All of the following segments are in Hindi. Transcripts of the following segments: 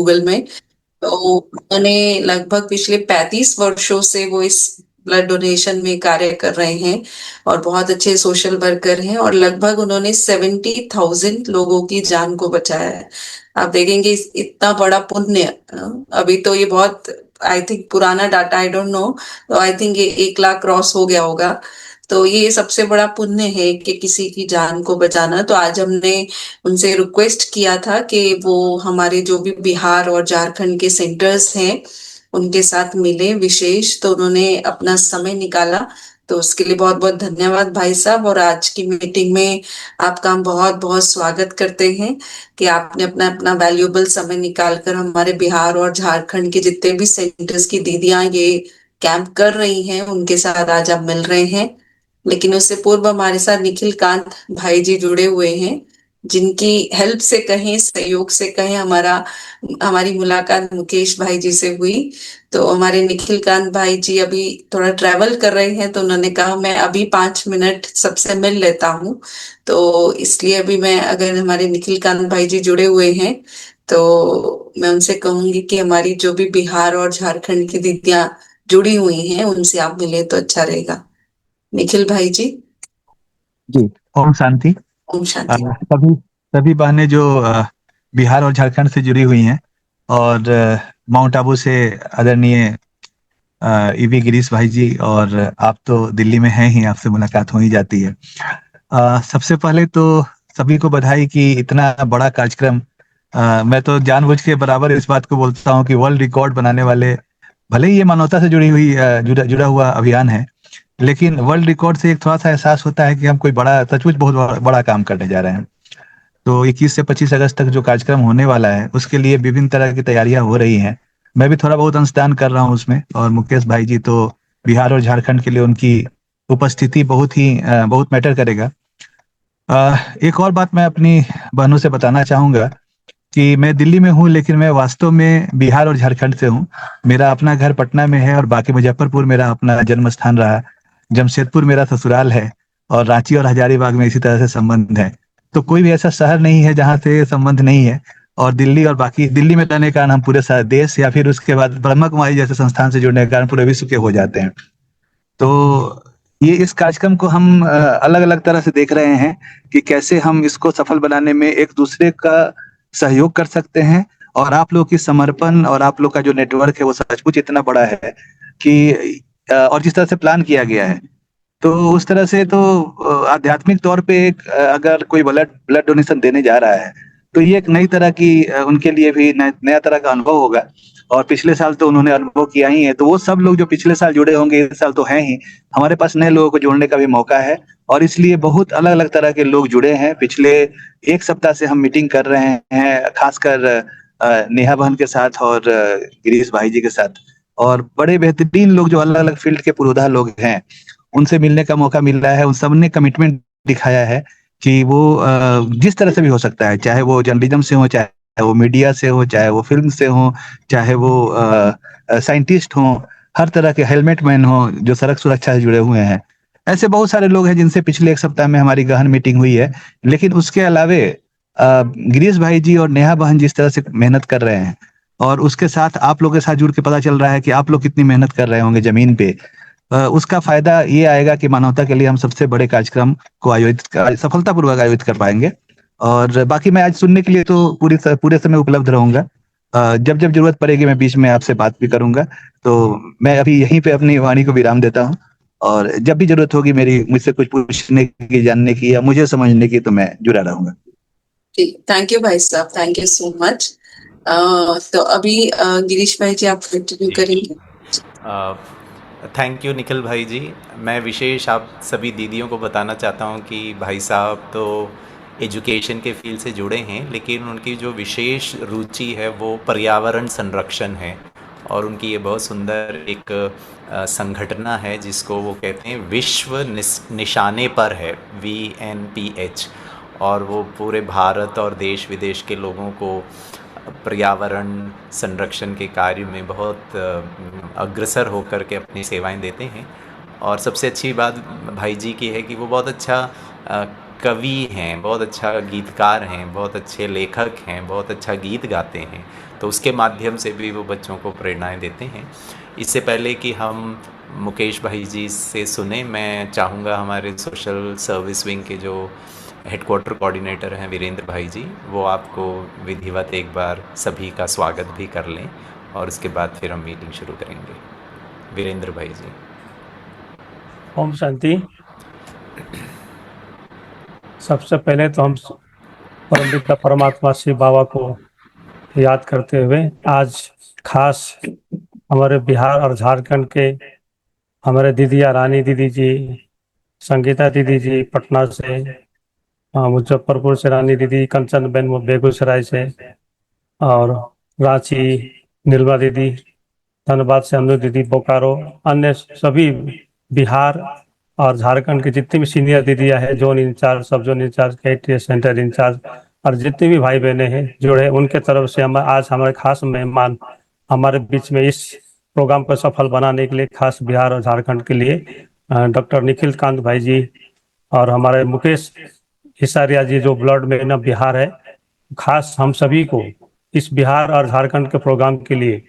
गूगल में। तो उन्होंने लगभग पिछले 35 वर्षों से वो इस ब्लड डोनेशन में कार्य कर रहे हैं और बहुत अच्छे सोशल वर्कर हैं, और लगभग उन्होंने 70,000 लोगों की जान को बचाया है। आप देखेंगे इतना बड़ा पुण्य। अभी तो ये बहुत, आई थिंक पुराना डाटा, आई डोंट नो, तो आई थिंक ये 1 लाख क्रॉस हो गया होगा। तो ये सबसे बड़ा पुण्य है कि किसी की जान को बचाना। तो आज हमने उनसे रिक्वेस्ट किया था कि वो हमारे जो भी बिहार और झारखंड के सेंटर्स हैं उनके साथ मिले विशेष, तो उन्होंने अपना समय निकाला। तो उसके लिए बहुत बहुत धन्यवाद भाई साहब। और आज की मीटिंग में आपका हम बहुत बहुत स्वागत करते हैं कि आपने अपना अपना वैल्यूएबल समय निकाल कर हमारे बिहार और झारखंड के जितने भी सेंटर्स की दीदियां ये कैंप कर रही हैं उनके साथ आज आप मिल रहे हैं। लेकिन उससे पूर्व हमारे साथ निखिल कांत भाई जी जुड़े हुए हैं, जिनकी हेल्प से कहें, सहयोग से कहें, हमारी मुलाकात मुकेश भाई जी से हुई। तो हमारे निखिल कांत भाई जी अभी थोड़ा ट्रैवल कर रहे हैं, तो उन्होंने कहा मैं अभी 5 मिनट सबसे मिल लेता हूँ। तो इसलिए अभी मैं, अगर हमारे निखिल कांत भाई जी जुड़े हुए हैं तो मैं उनसे कहूंगी कि हमारी जो भी बिहार और झारखंड की दीदियां जुड़ी हुई हैं उनसे आप मिले तो अच्छा रहेगा। निखिल भाई जी। जी। ओम शांति। ओम शांति। सभी सभी बहनें जो बिहार और झारखंड से जुड़ी हुई हैं, और माउंट आबू से आदरणीय ईवी गिरीश भाई जी, और आप तो दिल्ली में हैं ही, आपसे मुलाकात हो ही जाती है। सबसे पहले तो सभी को बधाई कि इतना बड़ा कार्यक्रम, मैं तो जानबूझ के बराबर इस बात को बोलता हूँ कि वर्ल्ड रिकॉर्ड बनाने वाले, भले ही ये मानवता से जुड़ी हुई जुड़ा हुआ अभियान है, लेकिन वर्ल्ड रिकॉर्ड से एक थोड़ा सा एहसास होता है कि हम कोई बड़ा, सचमुच बहुत बड़ा काम करने जा रहे हैं। तो 21 से 25 अगस्त तक जो कार्यक्रम होने वाला है उसके लिए विभिन्न तरह की तैयारियां हो रही हैं। मैं भी थोड़ा बहुत अंशदान कर रहा हूं उसमें, और मुकेश भाई जी तो बिहार और झारखंड के लिए उनकी उपस्थिति बहुत मैटर करेगा। एक और बात मैं अपनी बहनों से बताना चाहूंगा कि मैं दिल्ली में हूँ, लेकिन मैं वास्तव में बिहार और झारखंड से हूँ। मेरा अपना घर पटना में है, और बाकी मुजफ्फरपुर मेरा अपना जन्म स्थान रहा। जमशेदपुर मेरा ससुराल है, और रांची और हजारीबाग में इसी तरह से संबंध है। तो कोई भी ऐसा शहर नहीं है जहाँ से संबंध नहीं है। और दिल्ली, और बाकी दिल्ली में रहने के कारण हम पूरे सारे देश, या फिर उसके बाद ब्रह्मा कुमारी जैसे संस्थान से जुड़ने के कारण पूरे विश्व के हो जाते हैं। तो ये इस कार्यक्रम को हम अलग अलग तरह से देख रहे हैं कि कैसे हम इसको सफल बनाने में एक दूसरे का सहयोग कर सकते हैं। और आप लोग की समर्पण और आप लोग का जो नेटवर्क है वो सचमुच इतना बड़ा है कि और जिस तरह से प्लान किया गया है, तो उस तरह से तो आध्यात्मिक तौर पे एक अगर कोई ब्लड ब्लड डोनेशन देने जा रहा है, तो ये एक नई तरह की उनके लिए भी नया तरह का अनुभव होगा। और पिछले साल तो उन्होंने अनुभव किया ही है, तो वो सब लोग जो पिछले साल जुड़े होंगे इस साल तो हैं ही, हमारे पास नए लोगों को जोड़ने का भी मौका है। और इसलिए बहुत अलग अलग तरह के लोग जुड़े हैं। पिछले एक सप्ताह से हम मीटिंग कर रहे हैं, खासकर नेहा बहन के साथ और गिरीश भाई जी के साथ, और बड़े बेहतरीन लोग जो अलग अलग फील्ड के पुरोधा लोग हैं उनसे मिलने का मौका मिल रहा है। उन सब ने कमिटमेंट दिखाया है कि वो जिस तरह से भी हो सकता है, चाहे वो जर्नलिज्म से हो, चाहे वो मीडिया से हो, चाहे वो फिल्म से हो, चाहे वो साइंटिस्ट हो, हर तरह के हेलमेट मैन हो जो सड़क सुरक्षा से जुड़े हुए हैं। ऐसे बहुत सारे लोग हैं जिनसे पिछले एक सप्ताह में हमारी गहन मीटिंग हुई है। लेकिन उसके अलावे गिरीश भाई जी और नेहा बहन जिस तरह से मेहनत कर रहे हैं, और उसके साथ आप लोग के साथ जुड़ के पता चल रहा है कि आप लोग कितनी मेहनत कर रहे होंगे जमीन पे, उसका फायदा ये आएगा कि मानवता के लिए हम सबसे बड़े कार्यक्रम को सफलतापूर्वक आयोजित कर पाएंगे। और बाकी मैं आज सुनने के लिए तो पूरे समय उपलब्ध रहूंगा। जब जब जरूरत पड़ेगी मैं बीच में आपसे बात भी करूंगा। तो मैं अभी यहीं पे अपनी वाणी को विराम देता हूँ, और जब भी जरूरत होगी मेरी, मुझसे कुछ पूछने की, जानने की, या मुझे समझने की, तो मैं जुड़ा रहूंगा। ठीक, थैंक यू भाई साहब, थैंक यू सो मच। तो अभी गिरीश भाई जी आप कंटिन्यू जी करेंगे। थैंक यू निखिल भाई जी। मैं विशेष आप सभी दीदियों को बताना चाहता हूँ कि भाई साहब तो एजुकेशन के फील्ड से जुड़े हैं, लेकिन उनकी जो विशेष रुचि है वो पर्यावरण संरक्षण है। और उनकी ये बहुत सुंदर एक संगठना है जिसको वो कहते हैं विश्व निशाने पर है, VNPH। और वो पूरे भारत और देश विदेश के लोगों को पर्यावरण संरक्षण के कार्य में बहुत अग्रसर होकर के अपनी सेवाएं देते हैं। और सबसे अच्छी बात भाई जी की है कि वो बहुत अच्छा कवि हैं, बहुत अच्छा गीतकार हैं, बहुत अच्छे लेखक हैं, बहुत अच्छा गीत गाते हैं, तो उसके माध्यम से भी वो बच्चों को प्रेरणाएं देते हैं। इससे पहले कि हम मुकेश भाई जी से सुने, मैं चाहूँगा हमारे सोशल सर्विस विंग के जो हेडक्वार्टर कोऑर्डिनेटर हैं वीरेंद्र भाई जी, वो आपको विधिवत एक बार सभी का स्वागत भी कर लें और उसके बाद फिर हम मीटिंग शुरू करेंगे। वीरेंद्र भाई जी। ओम शांति। सबसे पहले तो हम परम पिता परमात्मा शिव बाबा को याद करते हुए आज खास हमारे बिहार और झारखंड के हमारे दीदिया रानी दीदी जी, संगीता दीदी जी पटना से, मुजफ्फरपुर से रानी दीदी, कंचन बेन बेगूसराय से, और रांची नीलमा दीदी, धनबाद से अनु दीदी, बोकारो, अन्य सभी बिहार और झारखंड के जितनी भी सीनियर दीदियां हैं, जोन इंचार्ज, सब zone incharge, KTS centre incharge, और जितनी भी भाई बहनें हैं जुड़े, उनके तरफ से हम आज हमारे खास मेहमान हमारे बीच में इस प्रोग्राम को सफल बनाने के लिए खास बिहार और झारखंड के लिए डॉक्टर निखिल कांत भाई जी और हमारे मुकेश हिसारिया जी जो ब्लड में ना बिहार है, खास हम सभी को इस बिहार और झारखंड के प्रोग्राम के लिए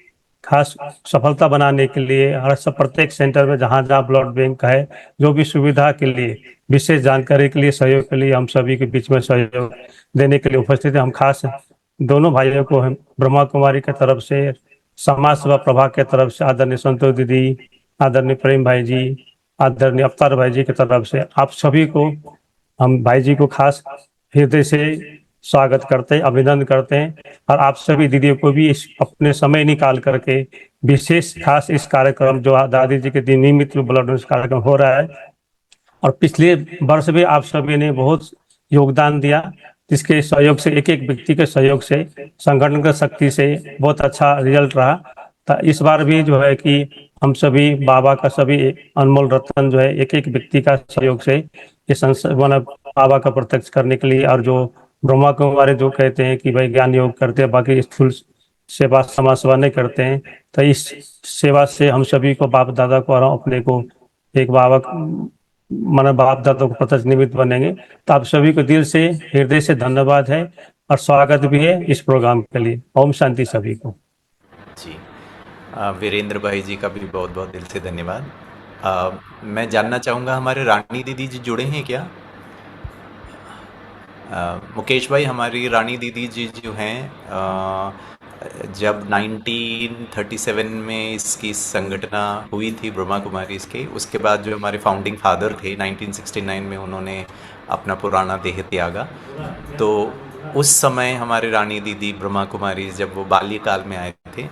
खास सफलता बनाने के लिए हर सब प्रत्येक सेंटर में जहाँ जहाँ ब्लड बैंक है, जो भी सुविधा के लिए, विशेष जानकारी के लिए, सहयोग के लिए हम सभी के बीच में सहयोग देने के लिए उपस्थित है। हम खास दोनों भाइयों को हम ब्रह्मा कुमारी की तरफ से, समाज सेवा प्रभाग की तरफ से आदरणीय संतोष दीदी, आदरणीय प्रेम भाई जी, आदरणीय अवतार भाई जी की तरफ से आप सभी को, हम भाई जी को खास हृदय से स्वागत करते हैं, अभिनंदन करते हैं। और आप सभी दीदियों को भी इस अपने समय निकाल करके विशेष खास इस कार्यक्रम जो दादी जी के दिन निमित्त ब्लड डोनेशन कार्यक्रम हो रहा है, और पिछले वर्ष भी आप सभी ने बहुत योगदान दिया, जिसके सहयोग से, एक एक व्यक्ति के सहयोग से, संगठन की शक्ति से बहुत अच्छा रिजल्ट रहा। तो इस बार भी जो है कि हम सभी बाबा का सभी अनमोल रत्न जो है एक एक व्यक्ति का सहयोग से ये संस्थान बाबा का प्रत्यक्ष करने के लिए, और जो ब्रह्मा कुमारी जो कहते हैं कि भाई ज्ञान योग करते हैं, बाकी स्थूल सेवा समाज सेवा नहीं करते हैं, तो इस सेवा से हम सभी को बाप दादा को और अपने को एक बाबा माना बाप दादा को प्रत्यक्ष निमित्त बनेंगे। तो आप सभी को दिल से, हृदय से धन्यवाद है और स्वागत भी है इस प्रोग्राम के लिए। ओम शांति सभी को। जी, वीरेंद्र भाई जी का भी बहुत बहुत दिल से धन्यवाद। मैं जानना चाहूँगा हमारे रानी दीदी जी जुड़े हैं क्या? मुकेश भाई, हमारी रानी दीदी जी जो हैं, जब 1937 में इसकी संगठना हुई थी ब्रह्मा कुमारी इसके, उसके बाद जो हमारे फाउंडिंग फादर थे 1969 में उन्होंने अपना पुराना देह त्यागा। तो उस समय हमारे रानी दीदी ब्रह्मा कुमारी जब वो बाल्यकाल में आए थे,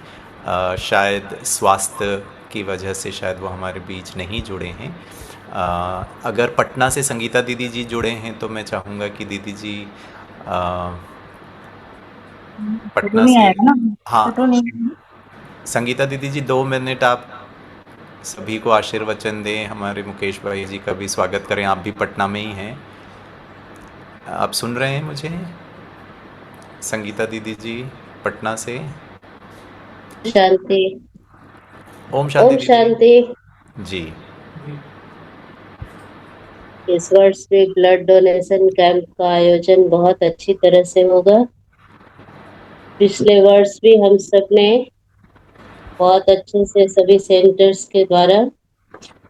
शायद स्वास्थ्य की वजह से शायद वो हमारे बीच नहीं जुड़े हैं। अगर पटना से संगीता दीदी जी जुड़े हैं तो मैं चाहूँगा कि दीदी जी पटना से, हाँ, संगीता दीदी जी 2 मिनट आप सभी को आशीर्वचन दें, हमारे मुकेश भाई जी का भी स्वागत करें। आप भी पटना में ही हैं, आप सुन रहे हैं मुझे? संगीता दीदी जी पटना से। शांति। ओम शांति। ओम शांति जी। इस वर्ष भी ब्लड डोनेशन कैंप का आयोजन बहुत अच्छी तरह से होगा। पिछले वर्ष भी हम सब ने बहुत अच्छे से सभी सेंटर्स के द्वारा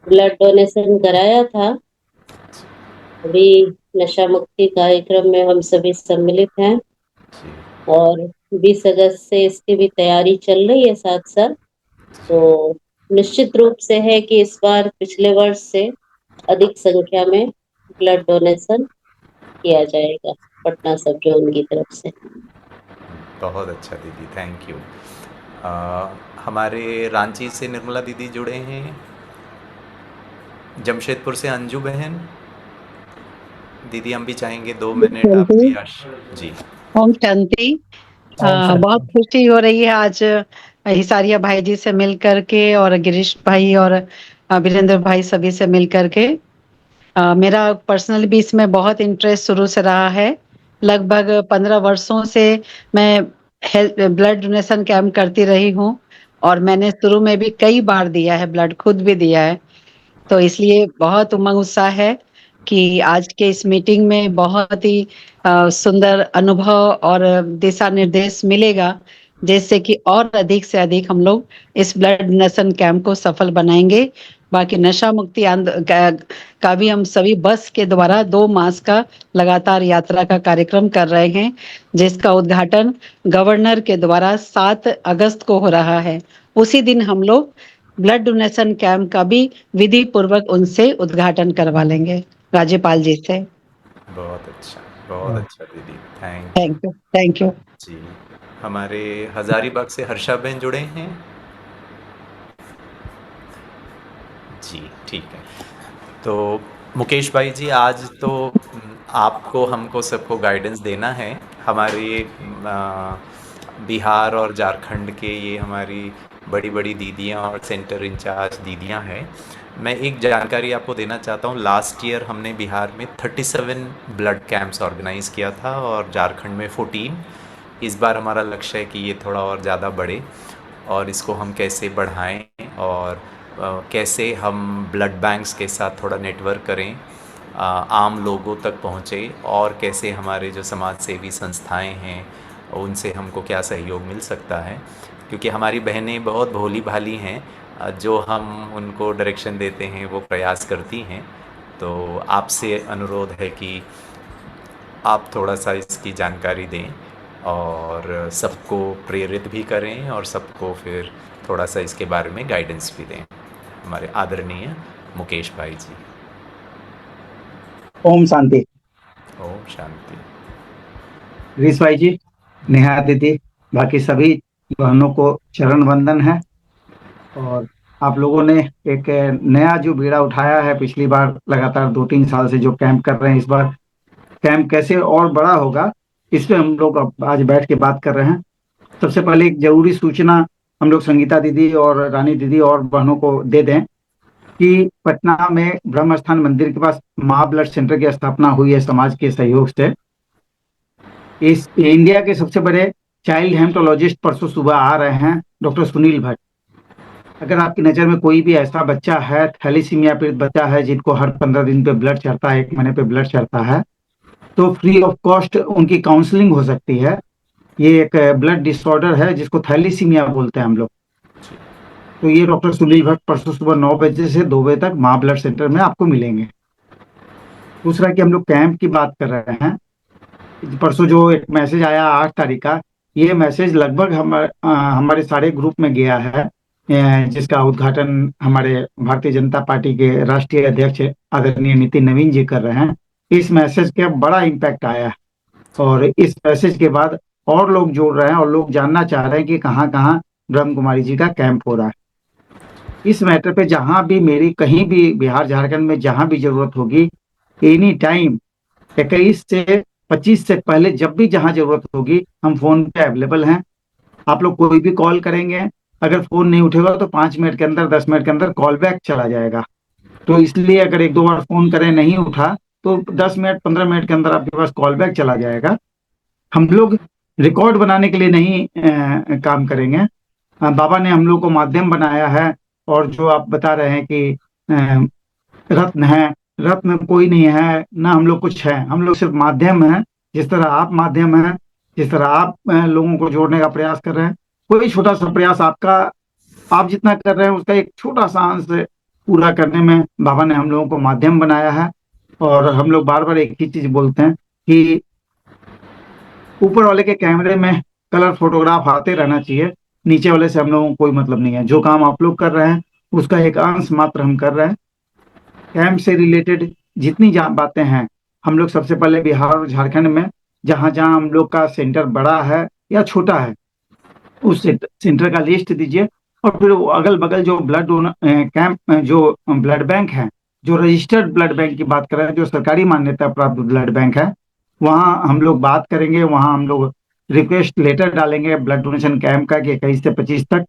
ब्लड डोनेशन कराया था। अभी नशा मुक्ति कार्यक्रम में हम सभी सम्मिलित हैं और 20 अगस्त से इसकी भी तैयारी चल रही है साथ साथ। तो निश्चित रूप से है कि इस बार पिछले वर्ष से अधिक संख्या में ब्लड डोनेशन किया जाएगा पटना सब जोन की तरफ से। बहुत अच्छा दीदी, थैंक यू। हमारे रांची से निर्मला दीदी जुड़े हैं, जमशेदपुर से अंजू बहन। दीदी हम भी चाहेंगे 2 मिनट आपकी जी। ओम शांति। बहुत खुशी हो रही है आज हिसारिया भाई जी से मिल करके, और गिरीश भाई और वीरेंद्र भाई सभी से मिल करके। मेरा पर्सनल भी इसमें बहुत इंटरेस्ट शुरू से रहा है। लगभग 15 वर्षों से मैं हेल्थ ब्लड डोनेशन कैंप करती रही हूँ, और मैंने शुरू में भी कई बार दिया है ब्लड, खुद भी दिया है। तो इसलिए बहुत उमंग उत्साह है। कि आज के इस मीटिंग में बहुत ही सुंदर अनुभव और दिशा निर्देश मिलेगा, जिससे कि और अधिक से अधिक हम लोग इस ब्लड डोनेशन कैंप को सफल बनाएंगे। बाकी नशा मुक्ति का भी हम सभी बस के द्वारा 2 मास का लगातार यात्रा का कार्यक्रम कर रहे हैं, जिसका उद्घाटन गवर्नर के द्वारा 7 अगस्त को हो रहा है। उसी दिन हम लोग ब्लड डोनेशन कैंप का भी विधि पूर्वक उनसे उद्घाटन करवा लेंगे, राज्यपाल जी से। बहुत अच्छा दीदी, थैंक यू, थैंक यू जी। हमारे हजारीबाग से हर्षा बहन जुड़े हैं जी, ठीक है। तो मुकेश भाई जी, आज तो आपको हमको सबको गाइडेंस देना है। हमारे बिहार और झारखंड के ये हमारी बड़ी बड़ी दीदियाँ और सेंटर इंचार्ज दीदियाँ हैं। मैं एक जानकारी आपको देना चाहता हूँ। लास्ट ईयर हमने बिहार में 37 ब्लड कैंप्स ऑर्गेनाइज़ किया था और झारखंड में 14। इस बार हमारा लक्ष्य है कि ये थोड़ा और ज़्यादा बढ़े और इसको हम कैसे बढ़ाएं और कैसे हम ब्लड बैंक्स के साथ थोड़ा नेटवर्क करें, आम लोगों तक पहुँचे, और कैसे हमारे जो समाज सेवी संस्थाएं हैं उनसे हमको क्या सहयोग मिल सकता है। क्योंकि हमारी बहनें बहुत भोली भाली हैं, जो हम उनको डायरेक्शन देते हैं वो प्रयास करती हैं। तो आपसे अनुरोध है कि आप थोड़ा सा इसकी जानकारी दें और सबको प्रेरित भी करें और सबको फिर थोड़ा सा इसके बारे में गाइडेंस भी दें। हमारे आदरणीय मुकेश भाई जी। ओम शांति। ओम शांति। गिरीश भाई जी, नेहा दीदी, बाकी सभी बहनों को चरण वंदन है। और आप लोगों ने एक नया जो बीड़ा उठाया है, पिछली बार लगातार 2-3 साल से जो कैंप कर रहे हैं, इस बार कैंप कैसे और बड़ा होगा, इस पे हम लोग अब आज बैठ के बात कर रहे हैं। सबसे पहले एक जरूरी सूचना हम लोग संगीता दीदी और रानी दीदी और बहनों को दे दें कि पटना में ब्रह्म स्थान मंदिर के पास माँ ब्लड सेंटर की स्थापना हुई है समाज के सहयोग से। इस इंडिया के सबसे बड़े चाइल्ड हेमेटोलॉजिस्ट परसों सुबह आ रहे हैं, डॉक्टर सुनील भट्ट। अगर आपकी नज़र में कोई भी ऐसा बच्चा है, थैलीसीमिया पीड़ित बच्चा है, जिनको हर 15 दिन पे ब्लड चढ़ता है, 1 महीने पे ब्लड चढ़ता है, तो फ्री ऑफ कॉस्ट उनकी काउंसलिंग हो सकती है। ये एक ब्लड डिसऑर्डर है जिसको थैलीसीमिया बोलते हैं हम लोग। तो ये डॉक्टर सुनील भट्ट परसों सुबह 9 बजे से 2 बजे तक माँ ब्लड सेंटर में आपको मिलेंगे। दूसरा कि हम लोग कैंप की बात कर रहे हैं, परसों जो एक मैसेज आया 8 तारीख का, ये मैसेज लगभग हमारे सारे ग्रुप में गया है, जिसका उद्घाटन हमारे भारतीय जनता पार्टी के राष्ट्रीय अध्यक्ष आदरणीय नितिन नवीन जी कर रहे हैं। इस मैसेज का बड़ा इम्पैक्ट आया है और इस मैसेज के बाद और लोग जोड़ रहे हैं और लोग जानना चाह रहे हैं कि कहाँ कहाँ ब्रह्म कुमारी जी का कैंप हो रहा है। इस मैटर पे जहां भी मेरी कहीं भी बिहार झारखंड में जहां भी जरूरत होगी, एनी टाइम 21 से 25 से पहले जब भी जहां जरूरत होगी, हम फोन पे अवेलेबल हैं। आप लोग कोई भी कॉल करेंगे, अगर फोन नहीं उठेगा तो 5 मिनट के अंदर 10 मिनट के अंदर कॉल बैक चला जाएगा। तो इसलिए अगर 1-2 बार फोन करें नहीं उठा तो 10 मिनट 15 मिनट के अंदर आपके पास कॉल बैक चला जाएगा। हम लोग रिकॉर्ड बनाने के लिए नहीं काम करेंगे। बाबा ने हम लोग को माध्यम बनाया है। और जो आप बता रहे हैं कि रत्न है, रत्न कोई नहीं है ना, हम लोग कुछ है, हम लोग सिर्फ माध्यम हैं। जिस तरह आप माध्यम हैं, जिस तरह आप लोगों को जोड़ने का प्रयास कर रहे हैं, कोई छोटा सा प्रयास आपका, आप जितना कर रहे हैं उसका एक छोटा सा अंश पूरा करने में बाबा ने हम लोगों को माध्यम बनाया है। और हम लोग बार बार एक ही चीज बोलते हैं कि ऊपर वाले के कैमरे में कलर फोटोग्राफ आते रहना चाहिए, नीचे वाले से हम लोगों को कोई मतलब नहीं है। जो काम आप लोग कर रहे हैं उसका एक अंश मात्र हम कर रहे हैं। कैंप से रिलेटेड जितनी बातें हैं, हम लोग सबसे पहले बिहार और झारखंड में जहां जहां हम लोग का सेंटर बड़ा है या छोटा है, उस सेंटर का लिस्ट दीजिए। और फिर अगल बगल जो ब्लड कैंप, जो ब्लड बैंक है, जो रजिस्टर्ड ब्लड बैंक की बात कर रहे हैं, जो सरकारी मान्यता प्राप्त ब्लड बैंक है, वहाँ हम लोग बात करेंगे। वहाँ हम लोग रिक्वेस्ट लेटर डालेंगे ब्लड डोनेशन कैंप का कि 21 से 25 तक,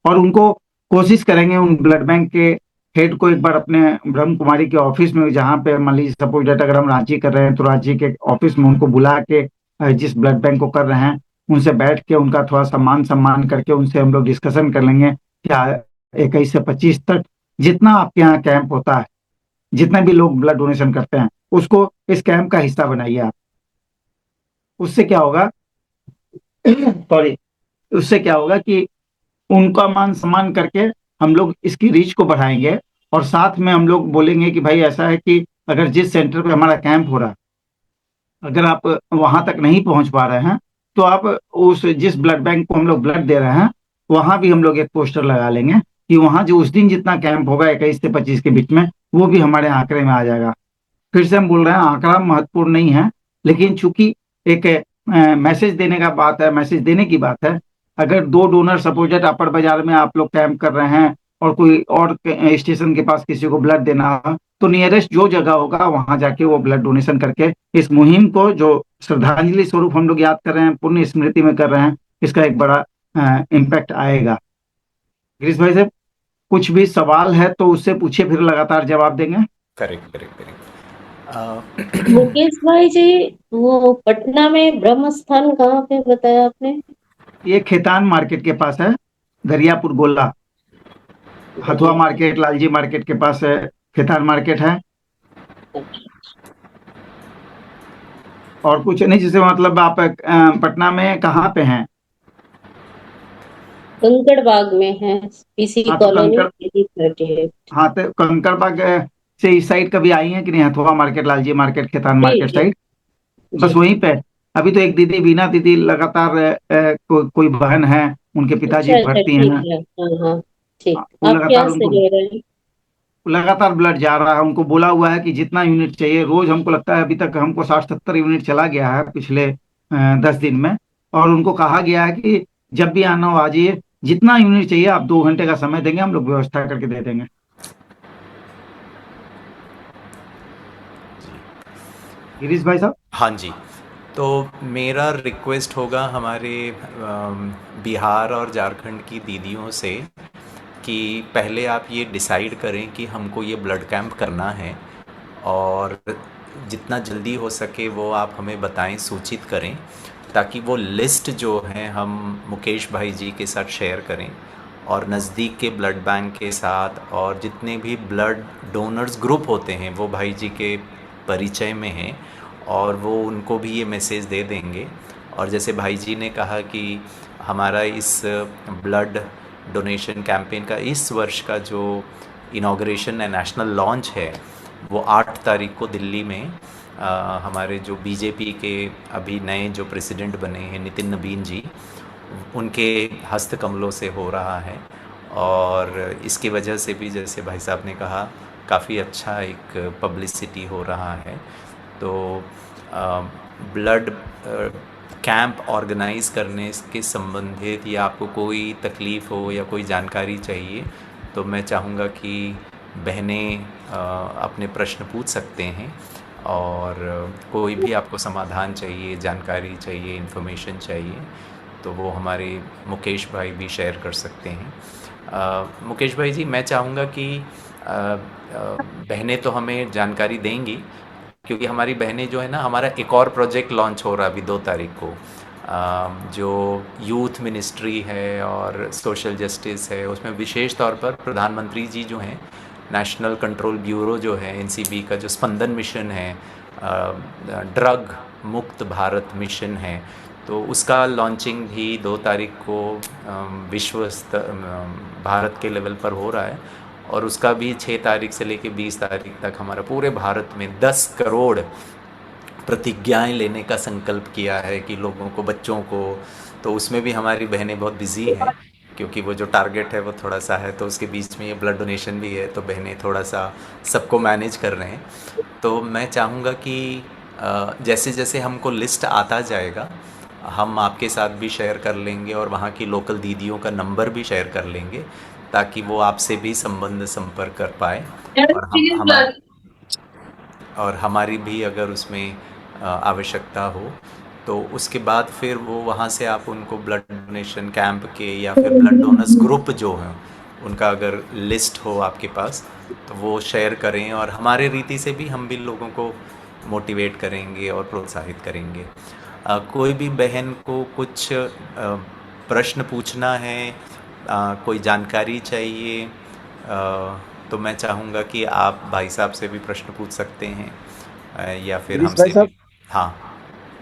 और उनको कोशिश करेंगे उन ब्लड बैंक के हेड को एक बार अपने ब्रह्म कुमारी के ऑफिस में, जहाँ पे मान लीजिए सपोज डेट अगर हम रांची कर रहे हैं तो रांची के ऑफिस में उनको बुला के, जिस ब्लड बैंक को कर रहे हैं उनसे बैठ के उनका थोड़ा सा सम्मान करके उनसे हम लोग डिस्कशन कर लेंगे क्या 21 से 25 तक जितना आपके यहाँ कैंप होता है, जितने भी लोग ब्लड डोनेशन करते हैं, उसको इस कैंप का हिस्सा बनाइए आप। उससे क्या होगा सॉरी, उससे क्या होगा कि उनका मान सम्मान करके हम लोग इसकी रीच को बढ़ाएंगे, और साथ में हम लोग बोलेंगे कि भाई ऐसा है कि अगर जिस सेंटर पे हमारा कैंप हो रहा है, अगर आप वहां तक नहीं पहुंच पा रहे हैं, तो आप उस जिस ब्लड बैंक को हम लोग ब्लड दे रहे हैं, वहां भी हम लोग एक पोस्टर लगा लेंगे कि वहां जो उस दिन जितना कैंप होगा 21 से 25 के बीच में, वो भी हमारे आंकड़े में आ जाएगा। फिर से हम बोल रहे हैं, आंकड़ा महत्वपूर्ण नहीं है, लेकिन चूंकि एक मैसेज देने का बात है, मैसेज देने की बात है। अगर 2 डोनर सपोजेट अपर बाजार में आप लोग कैंप कर रहे हैं और कोई और स्टेशन के पास किसी को ब्लड देना हो, तो नियरेस्ट जो जगह होगा वहां जाके वो ब्लड डोनेशन करके इस मुहिम को, जो श्रद्धांजलि स्वरूप हम लोग याद कर रहे हैं, पुण्य स्मृति में कर रहे हैं, इसका एक बड़ा इम्पैक्ट आएगा। गिरीश भाई साहब, कुछ भी सवाल है तो उससे पूछिए, फिर लगातार जवाब देंगे। Correct correct correct. मुकेश भाई जी, वो पटना में ब्रह्म स्थान कहाँ पे बताया आपने? ये खेतान मार्केट के पास है, दरियापुर गोला। हथुआ मार्केट, लालजी मार्केट के पास है, खेतान मार्केट है। और कुछ नहीं, जैसे मतलब आप पटना में कहाँ पे हैं? कंकड़ बाग में है, पीसी हाँ तो कॉलोनी कंकड़ 38। हाँ तो कंकड़ बाग से इस साइड कभी आई हैं कि नहीं? हथुआ मार्केट, लालजी मार्केट, खेतान जी मार्केट जी साइड, बस जी। वहीं पे। अभी तो एक दीदी, बीना दीदी, लगातार कोई बहन है, उनके पिताजी अच्छा अच्छा, भर्ती ठीक हैं। है, हाँ हाँ, ठीक। वो आप क्या लगातार से उनको ले रहे हैं? लगातार ब्लड जा रहा है। उनको बोला हुआ है कि जितना यूनिट चाहिए रोज, हमको लगता है अभी तक हमको 60-70 यूनिट चला गया है पिछले 10 दिन में। और उनको कहा गया है कि जब भी आना हो आ जाइए, जितना यूनिट चाहिए आप 2 घंटे का समय देंगे, हम लोग व्यवस्था करके दे देंगे। गिरीश भाई साहब। हाँ जी, तो मेरा रिक्वेस्ट होगा हमारे बिहार और झारखंड की दीदियों से कि पहले आप ये डिसाइड करें कि हमको ये ब्लड कैंप करना है, और जितना जल्दी हो सके वो आप हमें बताएं, सूचित करें, ताकि वो लिस्ट जो है हम मुकेश भाई जी के साथ शेयर करें, और नज़दीक के ब्लड बैंक के साथ, और जितने भी ब्लड डोनर्स ग्रुप होते हैं वो भाई जी के परिचय में हैं, और वो उनको भी ये मैसेज दे देंगे। और जैसे भाई जी ने कहा कि हमारा इस ब्लड डोनेशन कैंपेन का इस वर्ष का जो इनाग्रेशन है, नेशनल लॉन्च है, वो 8 तारीख को दिल्ली में हमारे जो बीजेपी के अभी नए जो प्रेसिडेंट बने हैं, नितिन नबीन जी, उनके हस्त कमलों से हो रहा है। और इसकी वजह से भी, जैसे भाई साहब ने कहा, काफ़ी अच्छा एक पब्लिसिटी हो रहा है। तो ब्लड कैंप ऑर्गेनाइज़ करने के संबंधित या आपको कोई तकलीफ़ हो या कोई जानकारी चाहिए, तो मैं चाहूँगा कि बहनें अपने प्रश्न पूछ सकते हैं, और कोई भी आपको समाधान चाहिए, जानकारी चाहिए, इन्फॉर्मेशन चाहिए, तो वो हमारे मुकेश भाई भी शेयर कर सकते हैं। मुकेश भाई जी, मैं चाहूँगा कि बहनें तो हमें जानकारी देंगी, क्योंकि हमारी बहनें जो है ना, हमारा एक और प्रोजेक्ट लॉन्च हो रहा है अभी 2 तारीख को, जो यूथ मिनिस्ट्री है और सोशल जस्टिस है। उसमें विशेष तौर पर प्रधानमंत्री जी जो हैं, नेशनल कंट्रोल ब्यूरो जो है एनसीबी का, जो स्पंदन मिशन है, ड्रग मुक्त भारत मिशन है, तो उसका लॉन्चिंग भी 2 तारीख को भारत के लेवल पर हो रहा है। और उसका भी 6 तारीख से लेकर 20 तारीख तक हमारा पूरे भारत में 10 करोड़ प्रतिज्ञाएं लेने का संकल्प किया है कि लोगों को, बच्चों को। तो उसमें भी हमारी बहनें बहुत बिजी हैं, क्योंकि वो जो टारगेट है वो थोड़ा सा है, तो उसके बीच में ये ब्लड डोनेशन भी है, तो बहनें थोड़ा सा सबको मैनेज कर रहे हैं। तो मैं चाहूँगा कि जैसे जैसे हमको लिस्ट आता जाएगा, हम आपके साथ भी शेयर कर लेंगे, और वहाँ की लोकल दीदियों का नंबर भी शेयर कर लेंगे, ताकि वो आपसे भी संपर्क कर पाए, और हमारी भी अगर उसमें आवश्यकता हो, तो उसके बाद फिर वो वहाँ से आप उनको ब्लड डोनेशन कैंप के या फिर ब्लड डोनर्स ग्रुप जो हैं उनका अगर लिस्ट हो आपके पास, तो वो शेयर करें, और हमारे रीति से भी हम भी लोगों को मोटिवेट करेंगे और प्रोत्साहित करेंगे। कोई भी बहन को कुछ प्रश्न पूछना है, कोई जानकारी चाहिए, तो मैं चाहूँगा कि आप भाई साहब से भी प्रश्न पूछ सकते हैं, या फिर गिरीश भाई हमसे साहब, भी। हाँ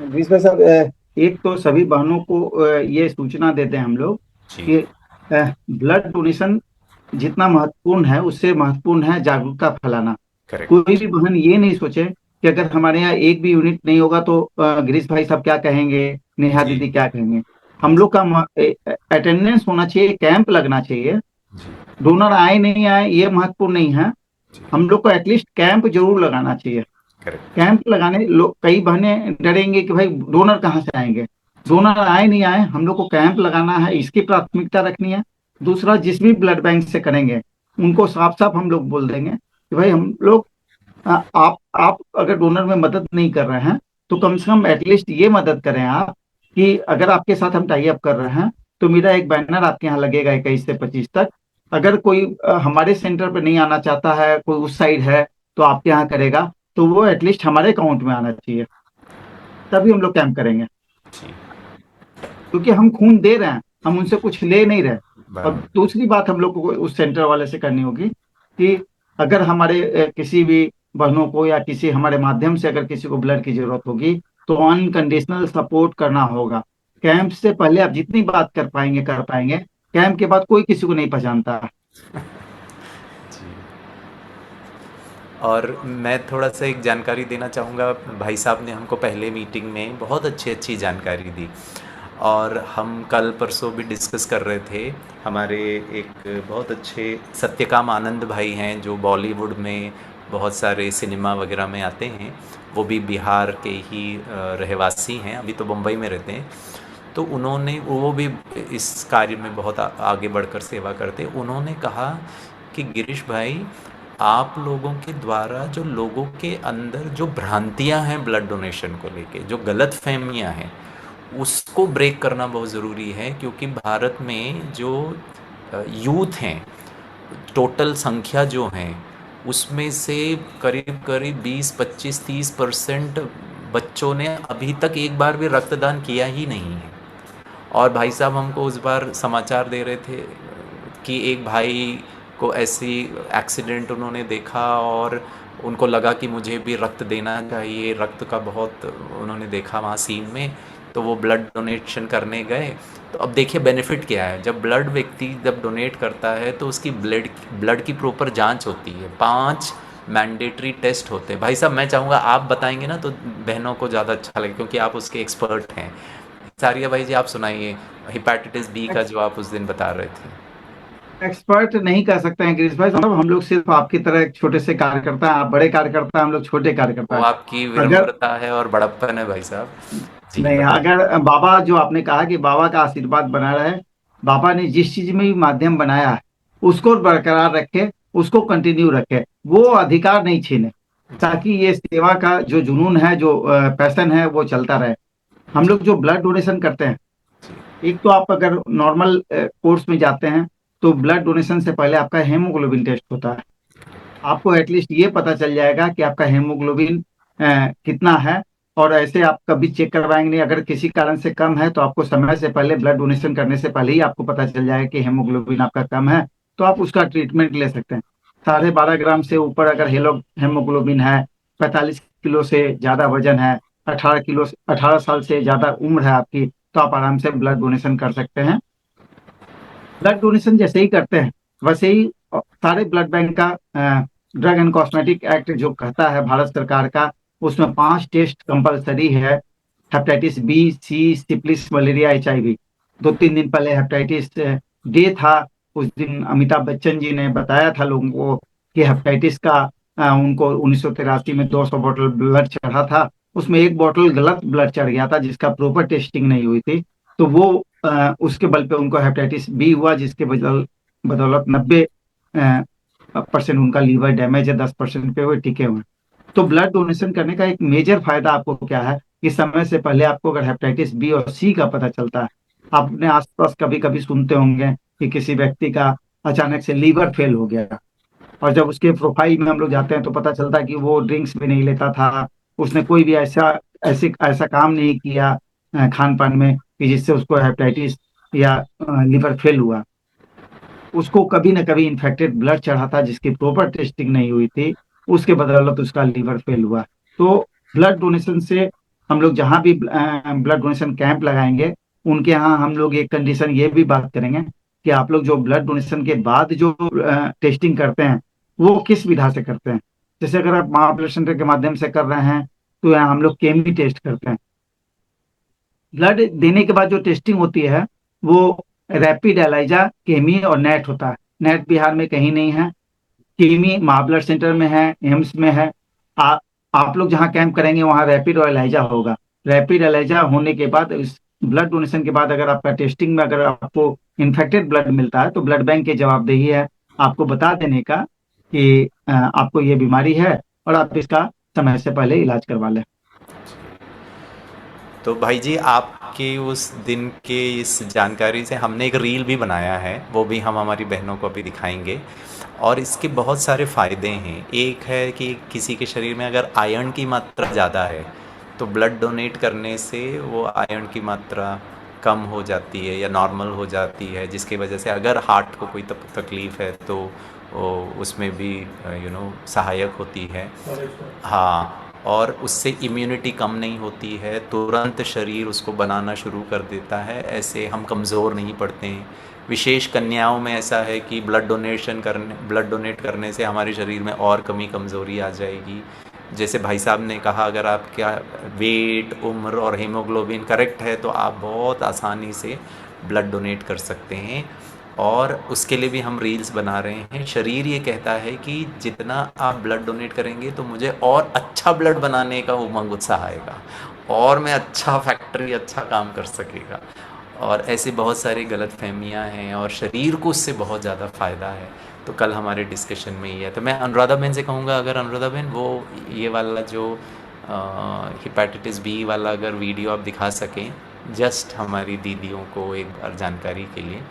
गिरीश भाई साहब, एक तो सभी बहनों को ये सूचना देते हैं हम लोग जी। कि ब्लड डोनेशन जितना महत्वपूर्ण है उससे महत्वपूर्ण है जागरूकता फैलाना। कोई करेक्ट। भी बहन ये नहीं सोचे कि अगर हमारे यहाँ एक भी यूनिट नहीं होगा तो गिरीश भाई साहब क्या कहेंगे, नेहा जी दीदी क्या कहेंगे। हम लोग का अटेंडेंस होना चाहिए, कैंप लगना चाहिए। जी डोनर आए नहीं आए ये महत्वपूर्ण नहीं है, जी। हम लोग को एटलीस्ट कैंप जरूर लगाना चाहिए। करेक्ट। कैंप लगाने लोग, कई बहनें डरेंगे कि भाई डोनर कहाँ से आएंगे। जी डोनर आए नहीं आए, हम लोग को कैंप लगाना है, इसकी प्राथमिकता रखनी है। दूसरा, जिस भी ब्लड बैंक से करेंगे उनको साफ साफ हम लोग बोल देंगे कि भाई हम लोग, आप अगर डोनर में मदद नहीं कर रहे हैं तो कम से कम एटलीस्ट ये मदद करें आप कि अगर आपके साथ हम टाई अप कर रहे हैं तो मेरा एक बैनर आपके यहाँ लगेगा 21 से 25 तक। अगर कोई हमारे सेंटर पे नहीं आना चाहता है, कोई उस साइड है तो आपके यहाँ करेगा, तो वो एटलीस्ट हमारे अकाउंट में आना चाहिए, तभी हम लोग कैंप करेंगे। जी। क्योंकि हम खून दे रहे हैं, हम उनसे कुछ ले नहीं रहे। और बराबर। दूसरी बात हम लोग को उस सेंटर वाले से करनी होगी कि अगर हमारे किसी भी बहनों को या किसी हमारे माध्यम से अगर किसी को ब्लड की जरूरत होगी तो अनकंडीशनल सपोर्ट करना होगा। कैंप से पहले आप जितनी बात कर पाएंगे, कैंप के बाद कोई किसी को नहीं पहचानता। जी। और मैं थोड़ा सा एक जानकारी देना चाहूँगा। भाई साहब ने हमको पहले मीटिंग में बहुत अच्छी अच्छी जानकारी दी, और हम कल परसों भी डिस्कस कर रहे थे। हमारे एक बहुत अच्छे सत्यकाम आनंद भाई हैं जो बॉलीवुड में बहुत सारे सिनेमा वगैरह में आते हैं। वो भी बिहार के ही रहवासी हैं, अभी तो मुंबई में रहते हैं। तो उन्होंने, वो भी इस कार्य में बहुत आगे बढ़कर सेवा करते। उन्होंने कहा कि गिरीश भाई, आप लोगों के द्वारा जो लोगों के अंदर जो भ्रांतियां हैं ब्लड डोनेशन को लेके, जो गलत फहमियाँ हैं, उसको ब्रेक करना बहुत ज़रूरी है। क्योंकि भारत में जो यूथ हैं, टोटल संख्या जो हैं उसमें से करीब करीब 20, 25, 30% बच्चों ने अभी तक एक बार भी रक्तदान किया ही नहीं है। और भाई साहब हमको उस बार समाचार दे रहे थे कि एक भाई को ऐसी एक्सीडेंट उन्होंने देखा और उनको लगा कि मुझे भी रक्त देना चाहिए, रक्त का बहुत उन्होंने देखा वहाँ सीन में, तो वो ब्लड डोनेशन करने गए। तो अब देखिए बेनिफिट क्या है, जब व्यक्ति जब डोनेट करता है तो उसकी ब्लड की प्रॉपर जांच होती है, 5 मैंडेटरी टेस्ट होते हैं। भाई साहब मैं चाहूँगा आप बताएंगे ना तो बहनों को ज़्यादा अच्छा लगे, क्योंकि आप उसके एक्सपर्ट हैं। सारिया भाई जी आप सुनाइए हेपेटाइटिस बी का जो आप उस दिन बता रहे थे। एक्सपर्ट नहीं कह सकते हैं गिरीश भाई साहब, हम लोग सिर्फ आपकी तरह एक छोटे से कार्यकर्ता हैं। आप बड़े कार्यकर्ता हैं, हम लोग छोटे कार्यकर्ता वो हैं। आपकी अगर विनम्रता है और बड़प्पन है भाई साहब। जी नहीं, बताइए। अगर बाबा, जो आपने कहा कि बाबा का आशीर्वाद बना रहे, बाबा ने जिस चीज में भी माध्यम बनाया है उसको बरकरार रखे, उसको कंटिन्यू रखे, वो अधिकार नहीं छीने, जी ताकि ये सेवा का जो जुनून है, जो पैशन है, वो चलता रहे। हम जी लोग जो ब्लड डोनेशन करते हैं, जी एक तो आप अगर नॉर्मल कोर्स में जाते हैं तो ब्लड डोनेशन से पहले आपका हेमोग्लोबिन टेस्ट होता है। आपको एटलीस्ट ये पता चल जाएगा कि आपका हेमोग्लोबिन कितना है। और ऐसे आप कभी चेक करवाएंगे नहीं, अगर किसी कारण से कम है तो आपको समय से पहले, ब्लड डोनेशन करने से पहले ही आपको पता चल जाएगा कि हेमोग्लोबिन आपका कम है, तो आप उसका ट्रीटमेंट ले सकते हैं। 12.5 ग्राम से ऊपर अगर हेमोग्लोबिन है, 45 किलो से ज्यादा वजन है, 18 किलो, 18 साल से ज्यादा उम्र है आपकी, तो आप आराम से ब्लड डोनेशन कर सकते हैं। ब्लड डोनेशन जैसे ही करते हैं वैसे ही सारे ब्लड बैंक का, ड्रग एंड कॉस्मेटिक एक्ट जो कहता है भारत सरकार का, उसमें 5 टेस्ट कंपलसरी है। हेपेटाइटिस बी, सी, सिप्लिस, मलेरिया, HIV। 2-3 दिन पहले हेपेटाइटिस डे था। उस दिन अमिताभ बच्चन जी ने बताया था लोगों को कि हेपेटाइटिस का, उनको 1983 में 200 बोतल ब्लड चढ़ा था, उसमें एक बोतल गलत ब्लड चढ़ गया था जिसका प्रॉपर टेस्टिंग नहीं हुई थी। तो वो उसके बल पे उनको हेपेटाइटिस बी हुआ, जिसके बदौलत 90% उनका लीवर डैमेज है, 10% पे वो टिके हुए हैं। तो ब्लड डोनेशन करने का एक मेजर फायदा आपको क्या है कि समय से पहले आपको अगर हेपेटाइटिस बी और सी का पता चलता है, आप अपने आसपास कभी कभी सुनते होंगे कि किसी व्यक्ति का अचानक से लीवर फेल हो गया, और जब उसके प्रोफाइल में हम लोग जाते हैं तो पता चलता है कि वो ड्रिंक्स भी नहीं लेता था, उसने कोई भी ऐसा काम नहीं किया खान पान में कि जिससे उसको हेपेटाइटिस या लीवर फेल हुआ। उसको कभी ना कभी इन्फेक्टेड ब्लड चढ़ा था जिसकी प्रॉपर टेस्टिंग नहीं हुई थी, उसके बदौलत उसका लीवर फेल हुआ। तो ब्लड डोनेशन से हम लोग जहाँ भी ब्लड डोनेशन कैंप लगाएंगे, उनके यहाँ हम लोग एक कंडीशन ये भी बात करेंगे कि आप लोग जो ब्लड डोनेशन के बाद जो टेस्टिंग करते हैं वो किस विधा से करते हैं। जैसे अगर आप माँ ब्लड सेंटर के माध्यम से कर रहे हैं तो यहाँ हम लोग केमी टेस्ट करते हैं। ब्लड देने के बाद जो टेस्टिंग होती है वो रैपिड एलाइजा, केमी और नेट होता है। नेट बिहार में कहीं नहीं है, केमी माँ ब्लड सेंटर में है, एम्स में है। आप लोग जहाँ कैंप करेंगे वहाँ रैपिड और एलाइजा होगा। रैपिड एलाइजा होने के बाद इस ब्लड डोनेशन के बाद अगर आपका टेस्टिंग में अगर आपको इन्फेक्टेड ब्लड मिलता है तो ब्लड बैंक की जवाबदेही है आपको बता देने का कि आपको ये बीमारी है और आप इसका समय से पहले इलाज करवा लें। तो भाई जी, आपके उस दिन के इस जानकारी से हमने एक रील भी बनाया है, वो भी हम हमारी बहनों को अभी दिखाएंगे। और इसके बहुत सारे फ़ायदे हैं। एक है कि किसी के शरीर में अगर आयरन की मात्रा ज़्यादा है तो ब्लड डोनेट करने से वो आयरन की मात्रा कम हो जाती है या नॉर्मल हो जाती है, जिसकी वजह से अगर हार्ट को कोई तकलीफ़ है तो उसमें भी सहायक होती है। हाँ, और उससे इम्यूनिटी कम नहीं होती है, तुरंत शरीर उसको बनाना शुरू कर देता है, ऐसे हम कमज़ोर नहीं पड़ते हैं। विशेष कन्याओं में ऐसा है कि ब्लड डोनेट करने से हमारे शरीर में और कमज़ोरी आ जाएगी। जैसे भाई साहब ने कहा, अगर आपका वेट, उम्र और हीमोग्लोबिन करेक्ट है तो आप बहुत आसानी से ब्लड डोनेट कर सकते हैं। और उसके लिए भी हम रील्स बना रहे हैं। शरीर ये कहता है कि जितना आप ब्लड डोनेट करेंगे तो मुझे और अच्छा ब्लड बनाने का उमंग उत्साह आएगा और मैं अच्छा काम कर सकेगा। और ऐसे बहुत सारी गलतफहमियां हैं और शरीर को उससे बहुत ज़्यादा फ़ायदा है। तो कल हमारे डिस्कशन में ही है। तो मैं अनुराधा बहन से कहूँगा, अगर अनुराधा बहन वो ये वाला जो हेपेटाइटिस बी वाला अगर वीडियो आप दिखा सकें जस्ट हमारी दीदियों को एक बार जानकारी के लिए।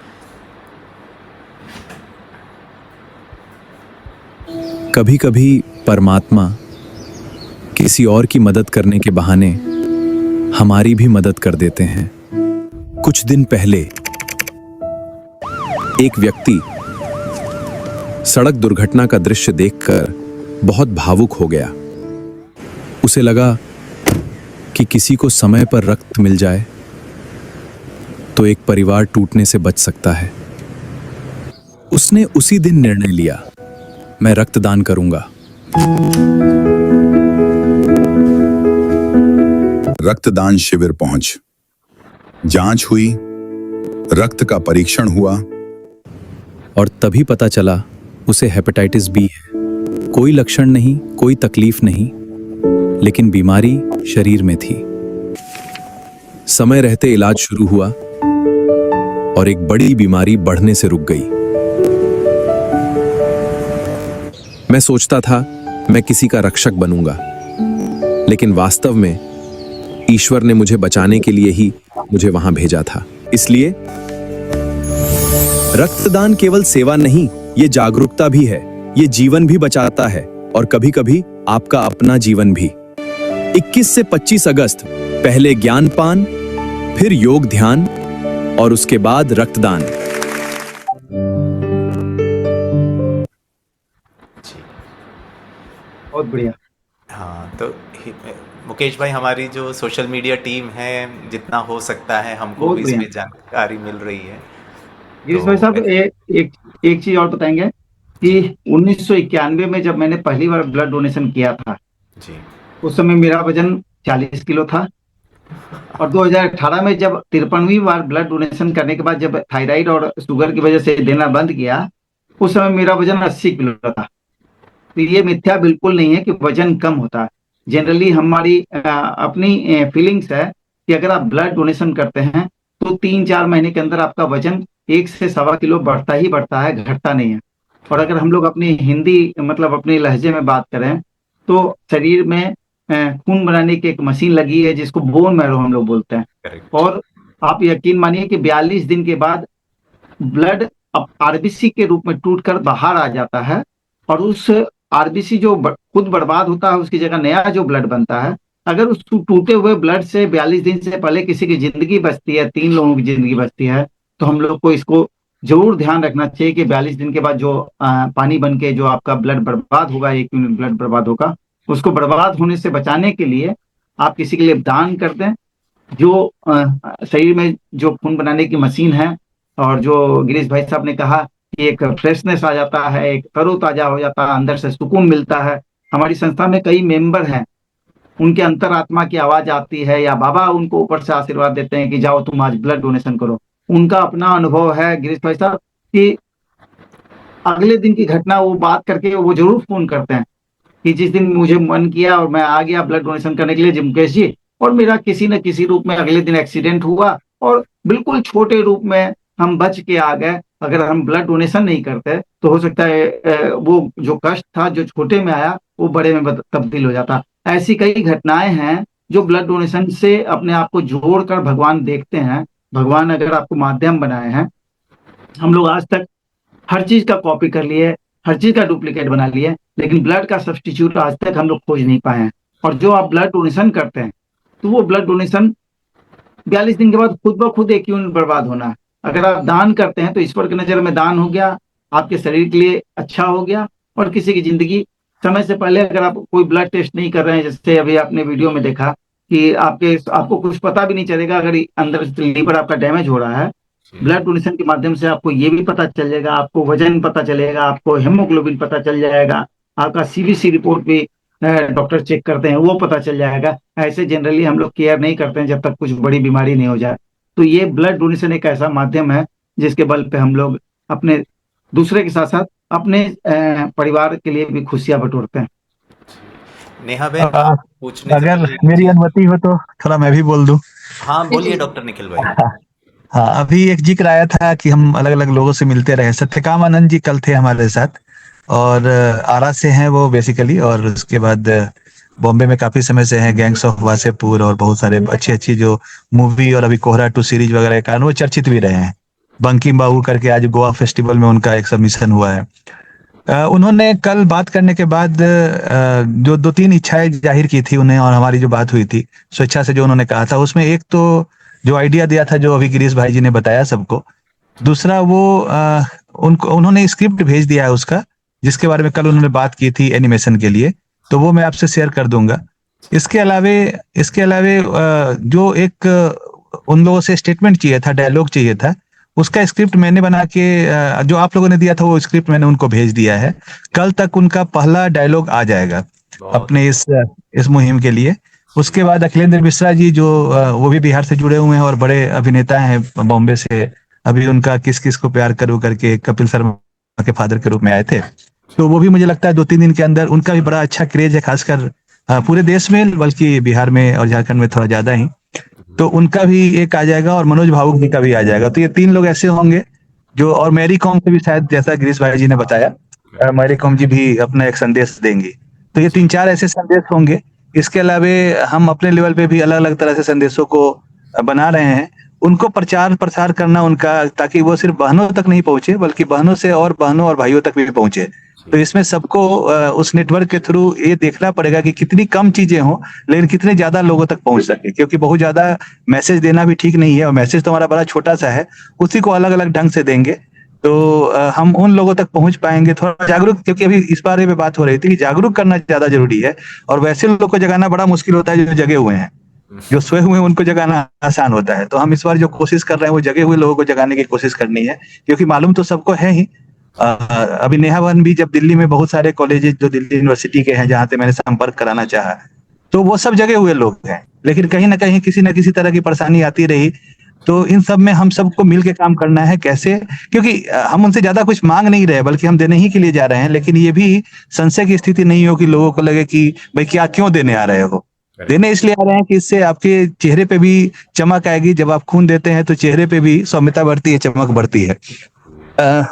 कभी कभी परमात्मा किसी और की मदद करने के बहाने हमारी भी मदद कर देते हैं। कुछ दिन पहले एक व्यक्ति सड़क दुर्घटना का दृश्य देखकर बहुत भावुक हो गया। उसे लगा कि किसी को समय पर रक्त मिल जाए तो एक परिवार टूटने से बच सकता है। उसने उसी दिन निर्णय लिया, मैं रक्तदान करूंगा। रक्तदान शिविर पहुंच, जांच हुई, रक्त का परीक्षण हुआ और तभी पता चला उसे हेपेटाइटिस बी है। कोई लक्षण नहीं, कोई तकलीफ नहीं, लेकिन बीमारी शरीर में थी। समय रहते इलाज शुरू हुआ और एक बड़ी बीमारी बढ़ने से रुक गई। मैं सोचता था मैं किसी का रक्षक बनूंगा, लेकिन वास्तव में ईश्वर ने मुझे बचाने के लिए ही मुझे वहां भेजा था। इसलिए रक्तदान केवल सेवा नहीं, ये जागरूकता भी है, ये जीवन भी बचाता है और कभी-कभी आपका अपना जीवन भी। 21 से 25 अगस्त पहले ज्ञानपान, फिर योग ध्यान और उसके बाद रक्तदान। बहुत बढ़िया। हाँ, तो मुकेश भाई, हमारी जो सोशल मीडिया टीम है, जितना हो सकता है हमको भी इसमें जानकारी मिल रही है। गिरीश भाई साहब, एक चीज और बताएंगे कि 1991 में जब मैंने पहली बार ब्लड डोनेशन किया था जी, उस समय मेरा वजन 40 किलो था। और 2018 में जब 53वीं बार ब्लड डोनेशन करने के बाद जब थायराइड और शुगर की वजह से देना बंद किया, उस समय मेरा वजन 80 किलो था। तो ये मिथ्या बिल्कुल नहीं है कि वजन कम होता है। जनरली हमारी अपनी फीलिंग्स है कि अगर आप ब्लड डोनेशन करते हैं तो 3-4 महीने के अंदर आपका वजन 1 से 1.25 किलो बढ़ता ही बढ़ता है, घटता नहीं है। और अगर हम लोग अपनी हिंदी मतलब अपने लहजे में बात करें तो शरीर में खून बनाने की एक मशीन लगी है जिसको बोन मैरो हम लोग बोलते हैं। करेक्ट। और आप यकीन मानिए कि 42 दिन के बाद ब्लड आरबीसी के रूप में टूटकर बाहर आ जाता है और उस आरबीसी जो खुद बर्बाद होता है उसकी जगह नया जो ब्लड बनता है। अगर उस टूटे हुए ब्लड से 42 दिन से पहले किसी की जिंदगी बचती है, 3 लोगों की जिंदगी बचती है, तो हम लोग को इसको जरूर ध्यान रखना चाहिए कि 42 दिन के बाद जो पानी बन के जो आपका ब्लड बर्बाद होगा, 1 यूनिट ब्लड बर्बाद होगा, उसको बर्बाद होने से बचाने के लिए आप किसी के लिए दान कर दें। जो शरीर में जो खून बनाने की मशीन है, और जो गिरीश भाई साहब ने कहा कि एक फ्रेशनेस आ जाता है, एक तरोताजा हो जाता है, अंदर से सुकून मिलता है। हमारी संस्था में कई मेंबर हैं, उनके अंतरात्मा की आवाज आती है, या बाबा उनको ऊपर से आशीर्वाद देते हैं कि जाओ तुम आज ब्लड डोनेशन करो। उनका अपना अनुभव है गिरीश भाई साहब कि अगले दिन की घटना वो बात करके वो जरूर फोन करते हैं कि जिस दिन मुझे मन किया और मैं आ गया ब्लड डोनेशन करने के लिए जी मुकेश जी, और मेरा किसी न किसी रूप में अगले दिन एक्सीडेंट हुआ और बिल्कुल छोटे रूप में हम बच के आ गए। अगर हम ब्लड डोनेशन नहीं करते तो हो सकता है वो जो कष्ट था जो छोटे में आया वो बड़े में तब्दील हो जाता। ऐसी कई घटनाएं हैं जो ब्लड डोनेशन से अपने आप को जोड़कर भगवान देखते हैं। भगवान अगर आपको माध्यम बनाए हैं, हम लोग आज तक हर चीज का कॉपी कर लिए, हर चीज का डुप्लीकेट बना लिए, लेकिन ब्लड का सब्स्टिट्यूट आज तक हम लोग खोज नहीं पाए हैं। और जो आप ब्लड डोनेशन करते हैं तो वो ब्लड डोनेशन 42 दिन के बाद खुद ब खुद एक यूनिट बर्बाद होना है। अगर आप दान करते हैं तो ईश्वर की नजर में दान हो गया, आपके शरीर के लिए अच्छा हो गया, और किसी की जिंदगी समय से पहले अगर आप कोई ब्लड टेस्ट नहीं कर रहे हैं, जैसे अभी आपने वीडियो में देखा कि आपको कुछ पता भी नहीं चलेगा अगर अंदर से लीवर आपका डैमेज हो रहा है, ब्लड डोनेशन के माध्यम से आपको ये भी पता चल जाएगा, आपको वजन पता चलेगा, आपको हेमोग्लोबिन पता चल जाएगा, आपका सीबीसी रिपोर्ट भी डॉक्टर चेक करते हैं वो पता चल जाएगा। ऐसे जनरली हम लोग केयर नहीं करते हैं जब तक कुछ बड़ी बीमारी नहीं हो जाए। तो ये ब्लड डोनेशन एक ऐसा माध्यम है जिसके बल पे हम लोग अपने दूसरे के साथ साथ अपने परिवार के लिए भी खुशियां बटोरते हैं। नेहा बहन, आप पूछने से अगर पहले मेरी अनुमति हो तो थोड़ा मैं भी बोल दूं। हाँ बोलिए डॉक्टर निखिल भाई। हाँ, अभी एक जिक्र आया था कि हम अलग अलग लोगों से मिलते रहे। सत्यकाम आनंद जी कल थे हमारे साथ, और आरा से हैं वो बेसिकली, और उसके बाद बॉम्बे में काफी समय से हैं, गैंग्स ऑफ वासेपुर और बहुत सारे अच्छी अच्छी जो मूवी और अभी कोहरा 2 सीरीज वगैरह के कारण वो चर्चित भी रहे हैं। बंकिम बाबू करके आज गोवा फेस्टिवल में उनका एक सबमिशन हुआ है। उन्होंने कल बात करने के बाद जो 2-3 इच्छाएं जाहिर की थी उन्हें, और हमारी जो बात हुई थी स्वेच्छा से जो उन्होंने कहा था, उसमें एक तो जो आइडिया दिया था जो अभी गिरीश भाई जी ने बताया सबको, दूसरा वो उनको उन्होंने स्क्रिप्ट भेज दिया है उसका, जिसके बारे में कल उन्होंने बात की थी एनिमेशन के लिए, तो वो मैं आपसे शेयर कर दूंगा। इसके अलावे जो एक उन लोगों से स्टेटमेंट चाहिए था, डायलॉग चाहिए था, उसका स्क्रिप्ट मैंने बना के जो आप लोगों ने दिया था वो स्क्रिप्ट मैंने उनको भेज दिया है। कल तक उनका पहला डायलॉग आ जाएगा अपने इस मुहिम के लिए। उसके बाद अखिलेंद्र मिश्रा जी जो वो भी बिहार से जुड़े हुए हैं और बड़े अभिनेता हैं बॉम्बे से, अभी उनका किस किस को प्यार करूं करके कपिल शर्मा के फादर के रूप में आए थे, तो वो भी मुझे लगता है 2-3 दिन के अंदर उनका भी बड़ा अच्छा क्रेज है, खासकर पूरे देश में, बल्कि बिहार में और झारखंड में थोड़ा ज्यादा ही, तो उनका भी एक आ जाएगा, और मनोज भावुक जी का भी आ जाएगा। तो ये 3 लोग ऐसे होंगे जो, और मैरी कॉम से भी शायद, जैसा गिरीश भाई जी ने बताया, मैरी कॉम जी भी अपना एक संदेश देंगी। तो ये 3-4 ऐसे संदेश होंगे। इसके अलावे हम अपने लेवल पे भी अलग अलग तरह से संदेशों को बना रहे हैं, उनको प्रचार प्रसार करना उनका, ताकि वो सिर्फ बहनों तक नहीं पहुंचे बल्कि बहनों से और बहनों और भाइयों तक भी पहुंचे। तो इसमें सबको उस नेटवर्क के थ्रू ये देखना पड़ेगा कि कितनी कम चीजें हों लेकिन कितने ज्यादा लोगों तक पहुंच सके, क्योंकि बहुत ज्यादा मैसेज देना भी ठीक नहीं है, और मैसेज तो हमारा बड़ा छोटा सा है, उसी को अलग अलग ढंग से देंगे तो हम उन लोगों तक पहुंच पाएंगे। थोड़ा जागरूक, क्योंकि अभी इस बारे में बात हो रही थी कि जागरूक करना ज्यादा जरूरी है, और वैसे लोगों को जगाना बड़ा मुश्किल होता है जो जगे हुए हैं। जो सोए हुए हैं उनको जगाना आसान होता है। तो हम इस बार जो कोशिश कर रहे हैं वो जगे हुए लोगों को जगाने की कोशिश करनी है, क्योंकि मालूम तो सबको है ही। अभी नेहा बहन भी जब दिल्ली में बहुत सारे कॉलेजेस जो दिल्ली यूनिवर्सिटी के हैं जहां से मैंने संपर्क कराना चाहा, तो वो सब जगे हुए लोग हैं, लेकिन कहीं ना कहीं किसी न किसी तरह की परेशानी आती रही। तो इन सब में हम सबको मिल के काम करना है। कैसे? क्योंकि हम उनसे ज्यादा कुछ मांग नहीं रहे, बल्कि हम देने ही के लिए जा रहे हैं, लेकिन ये भी संशय की स्थिति नहीं हो कि लोगों को लगे कि भाई क्या क्यों देने आ रहे हो। देने इसलिए आ रहे हैं कि इससे आपके चेहरे पे भी चमक आएगी। जब आप खून देते हैं तो चेहरे पे भी सौम्यता बढ़ती है, चमक बढ़ती है,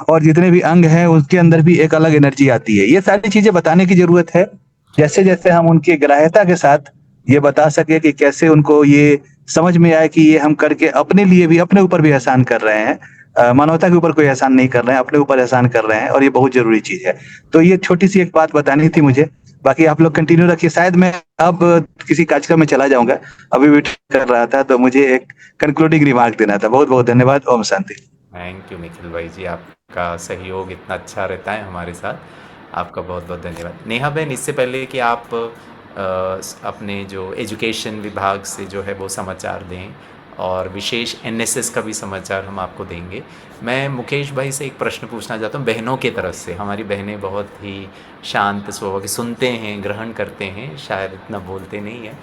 और जितने भी अंग हैं उसके अंदर भी एक अलग एनर्जी आती है। ये सारी चीजें बताने की जरूरत है, जैसे जैसे हम उनकी ग्राह्यता के साथ ये बता सके कि कैसे उनको ये समझ में आए कि ये हम करके अपने लिए भी, अपने ऊपर भी एहसान कर रहे हैं, मानवता के ऊपर कोई एहसान नहीं कर रहे हैं, अपने ऊपर एहसान कर रहे हैं, और ये बहुत जरूरी चीज है। तो ये छोटी सी एक बात बतानी थी मुझे, बाकी आप लोग कंटिन्यू रखिए। शायद मैं अब किसी कार्यक्रम में चला जाऊंगा, अभी वेट कर रहा था, तो मुझे एक कंक्लूडिंग रिमार्क देना था। बहुत बहुत धन्यवाद। ओम शांति। थैंक यू निखिल भाई जी, आपका सहयोग इतना अच्छा रहता है हमारे साथ। आपका बहुत बहुत धन्यवाद। नेहा बहन, इससे पहले कि आप अपने जो एजुकेशन विभाग से जो है वो समाचार दें और विशेष एनएसएस का भी समाचार हम आपको देंगे, मैं मुकेश भाई से एक प्रश्न पूछना चाहता हूँ बहनों के तरफ से। हमारी बहनें बहुत ही शांत स्वभाव की, सुनते हैं, ग्रहण करते हैं, शायद इतना बोलते नहीं हैं।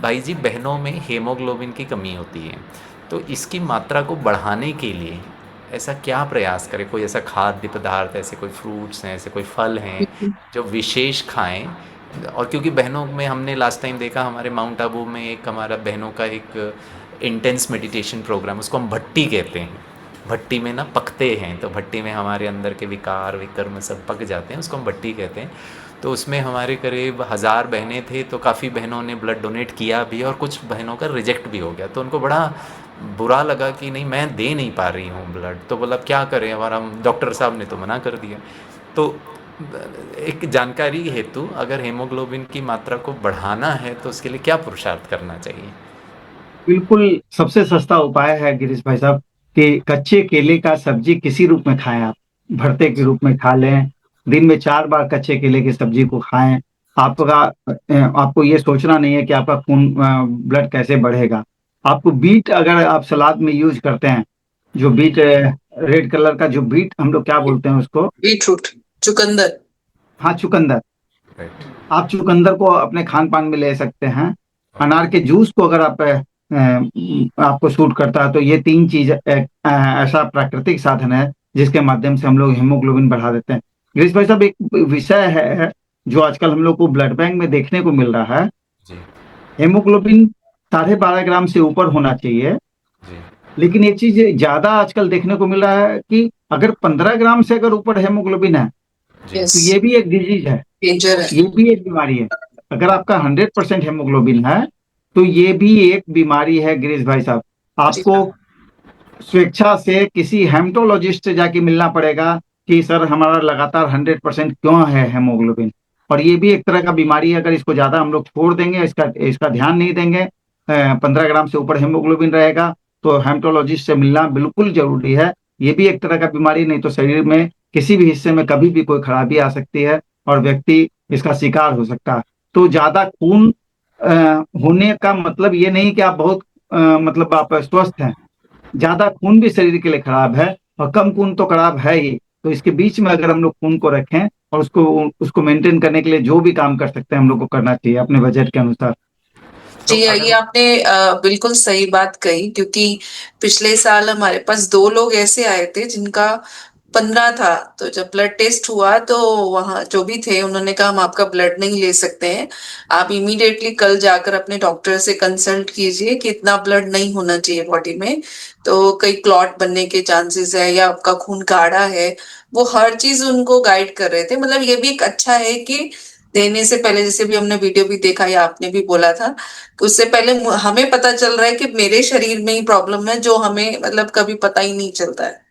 भाई जी, बहनों में हीमोग्लोबिन की कमी होती है, तो इसकी मात्रा को बढ़ाने के लिए ऐसा क्या प्रयास करें? कोई ऐसा खाद्य पदार्थ, ऐसे कोई फ्रूट्स हैं, ऐसे कोई फल हैं जो विशेष खाएं? और क्योंकि बहनों में हमने लास्ट टाइम देखा, हमारे माउंट आबू में एक हमारा बहनों का एक इंटेंस मेडिटेशन प्रोग्राम, उसको हम भट्टी कहते हैं। भट्टी में ना पकते हैं, तो भट्टी में हमारे अंदर के विकार विकर्म सब पक जाते हैं, उसको हम भट्टी कहते हैं। तो उसमें हमारे करीब 1000 बहनें थे, तो काफ़ी बहनों ने ब्लड डोनेट किया भी और कुछ बहनों का रिजेक्ट भी हो गया। तो उनको बड़ा बुरा लगा कि नहीं, मैं दे नहीं पा रही हूँ ब्लड, तो बोला क्या करें, हमारा डॉक्टर साहब ने तो मना कर दिया। तो एक जानकारी हेतु, अगर हेमोग्लोबिन की मात्रा को बढ़ाना है तो उसके लिए क्या पुरुषार्थ करना चाहिए? बिल्कुल सबसे सस्ता उपाय है गिरीश भाई साहब कि कच्चे केले का सब्जी किसी रूप में खाएं। आप भरते के रूप में खा लें, दिन में 4 बार कच्चे केले की सब्जी को खाएं। आपको ये सोचना नहीं है कि आपका खून ब्लड कैसे बढ़ेगा। आपको बीट, अगर आप सलाद में यूज करते हैं, जो बीट रेड कलर का जो बीट, हम लोग क्या बोलते हैं उसको, बीटरूट, चुकंदर। हाँ, चुकंदर। राइट। आप चुकंदर को अपने खान पान में ले सकते हैं। अनार के जूस को अगर आपको सूट करता है, तो ये 3 चीज ऐसा प्राकृतिक साधन है जिसके माध्यम से हम लोग हीमोग्लोबिन बढ़ा देते हैं। गिरीश भाई साहब, एक विषय है जो आजकल हम लोग को ब्लड बैंक में देखने को मिल रहा है। जी हेमोग्लोबिन 12.5 ग्राम से ऊपर होना चाहिए, जी लेकिन एक चीज ज्यादा आजकल देखने को मिल रहा है कि अगर 15 ग्राम से अगर ऊपर हेमोग्लोबिन है, जी यस, तो ये भी एक डिजीज है, डेंजर है। ये भी एक बीमारी है। अगर आपका 100% हेमोग्लोबिन है, तो ये भी एक बीमारी है गिरीश भाई साहब। जी आपको स्वेच्छा से किसी हेमटोलॉजिस्ट से जाके मिलना पड़ेगा कि सर हमारा लगातार 100% क्यों है हेमोग्लोबिन। और ये भी एक तरह का बीमारी है। अगर इसको ज्यादा हम लोग छोड़ देंगे, इसका ध्यान नहीं देंगे, 15 ग्राम से ऊपर हेमोग्लोबिन रहेगा, तो हेमटोलॉजिस्ट से मिलना बिल्कुल जरूरी है। ये भी एक तरह का बीमारी, नहीं तो शरीर में किसी भी हिस्से में कभी भी कोई खराबी आ सकती है और व्यक्ति इसका शिकार हो सकता है। तो ज्यादा खून होने का मतलब ये नहीं कि आप बहुत मतलब आप स्वस्थ हैं। ज्यादा खून भी शरीर के लिए खराब है और कम खून तो खराब है ही। तो इसके बीच में अगर हम लोग खून को रखें और उसको मेंटेन करने के लिए जो भी काम कर सकते हैं हम लोग को करना चाहिए अपने बजट के अनुसार। जी, ये आपने बिल्कुल सही बात कही, क्योंकि पिछले साल हमारे पास 2 लोग ऐसे आए थे जिनका 15 था। तो जब ब्लड टेस्ट हुआ तो वहां जो भी थे उन्होंने कहा हम आपका ब्लड नहीं ले सकते हैं, आप इमीडिएटली कल जाकर अपने डॉक्टर से कंसल्ट कीजिए कि इतना ब्लड नहीं होना चाहिए बॉडी में, तो कई क्लॉट बनने के चांसेस है या आपका खून गाढ़ा है। वो हर चीज उनको गाइड कर रहे थे। मतलब ये भी एक अच्छा है कि देने से पहले, जैसे भी हमने वीडियो भी देखा या आपने भी बोला था, कि उससे पहले हमें पता चल रहा है कि मेरे शरीर में ही प्रॉब्लम है, जो हमें मतलब कभी पता ही नहीं चलता है।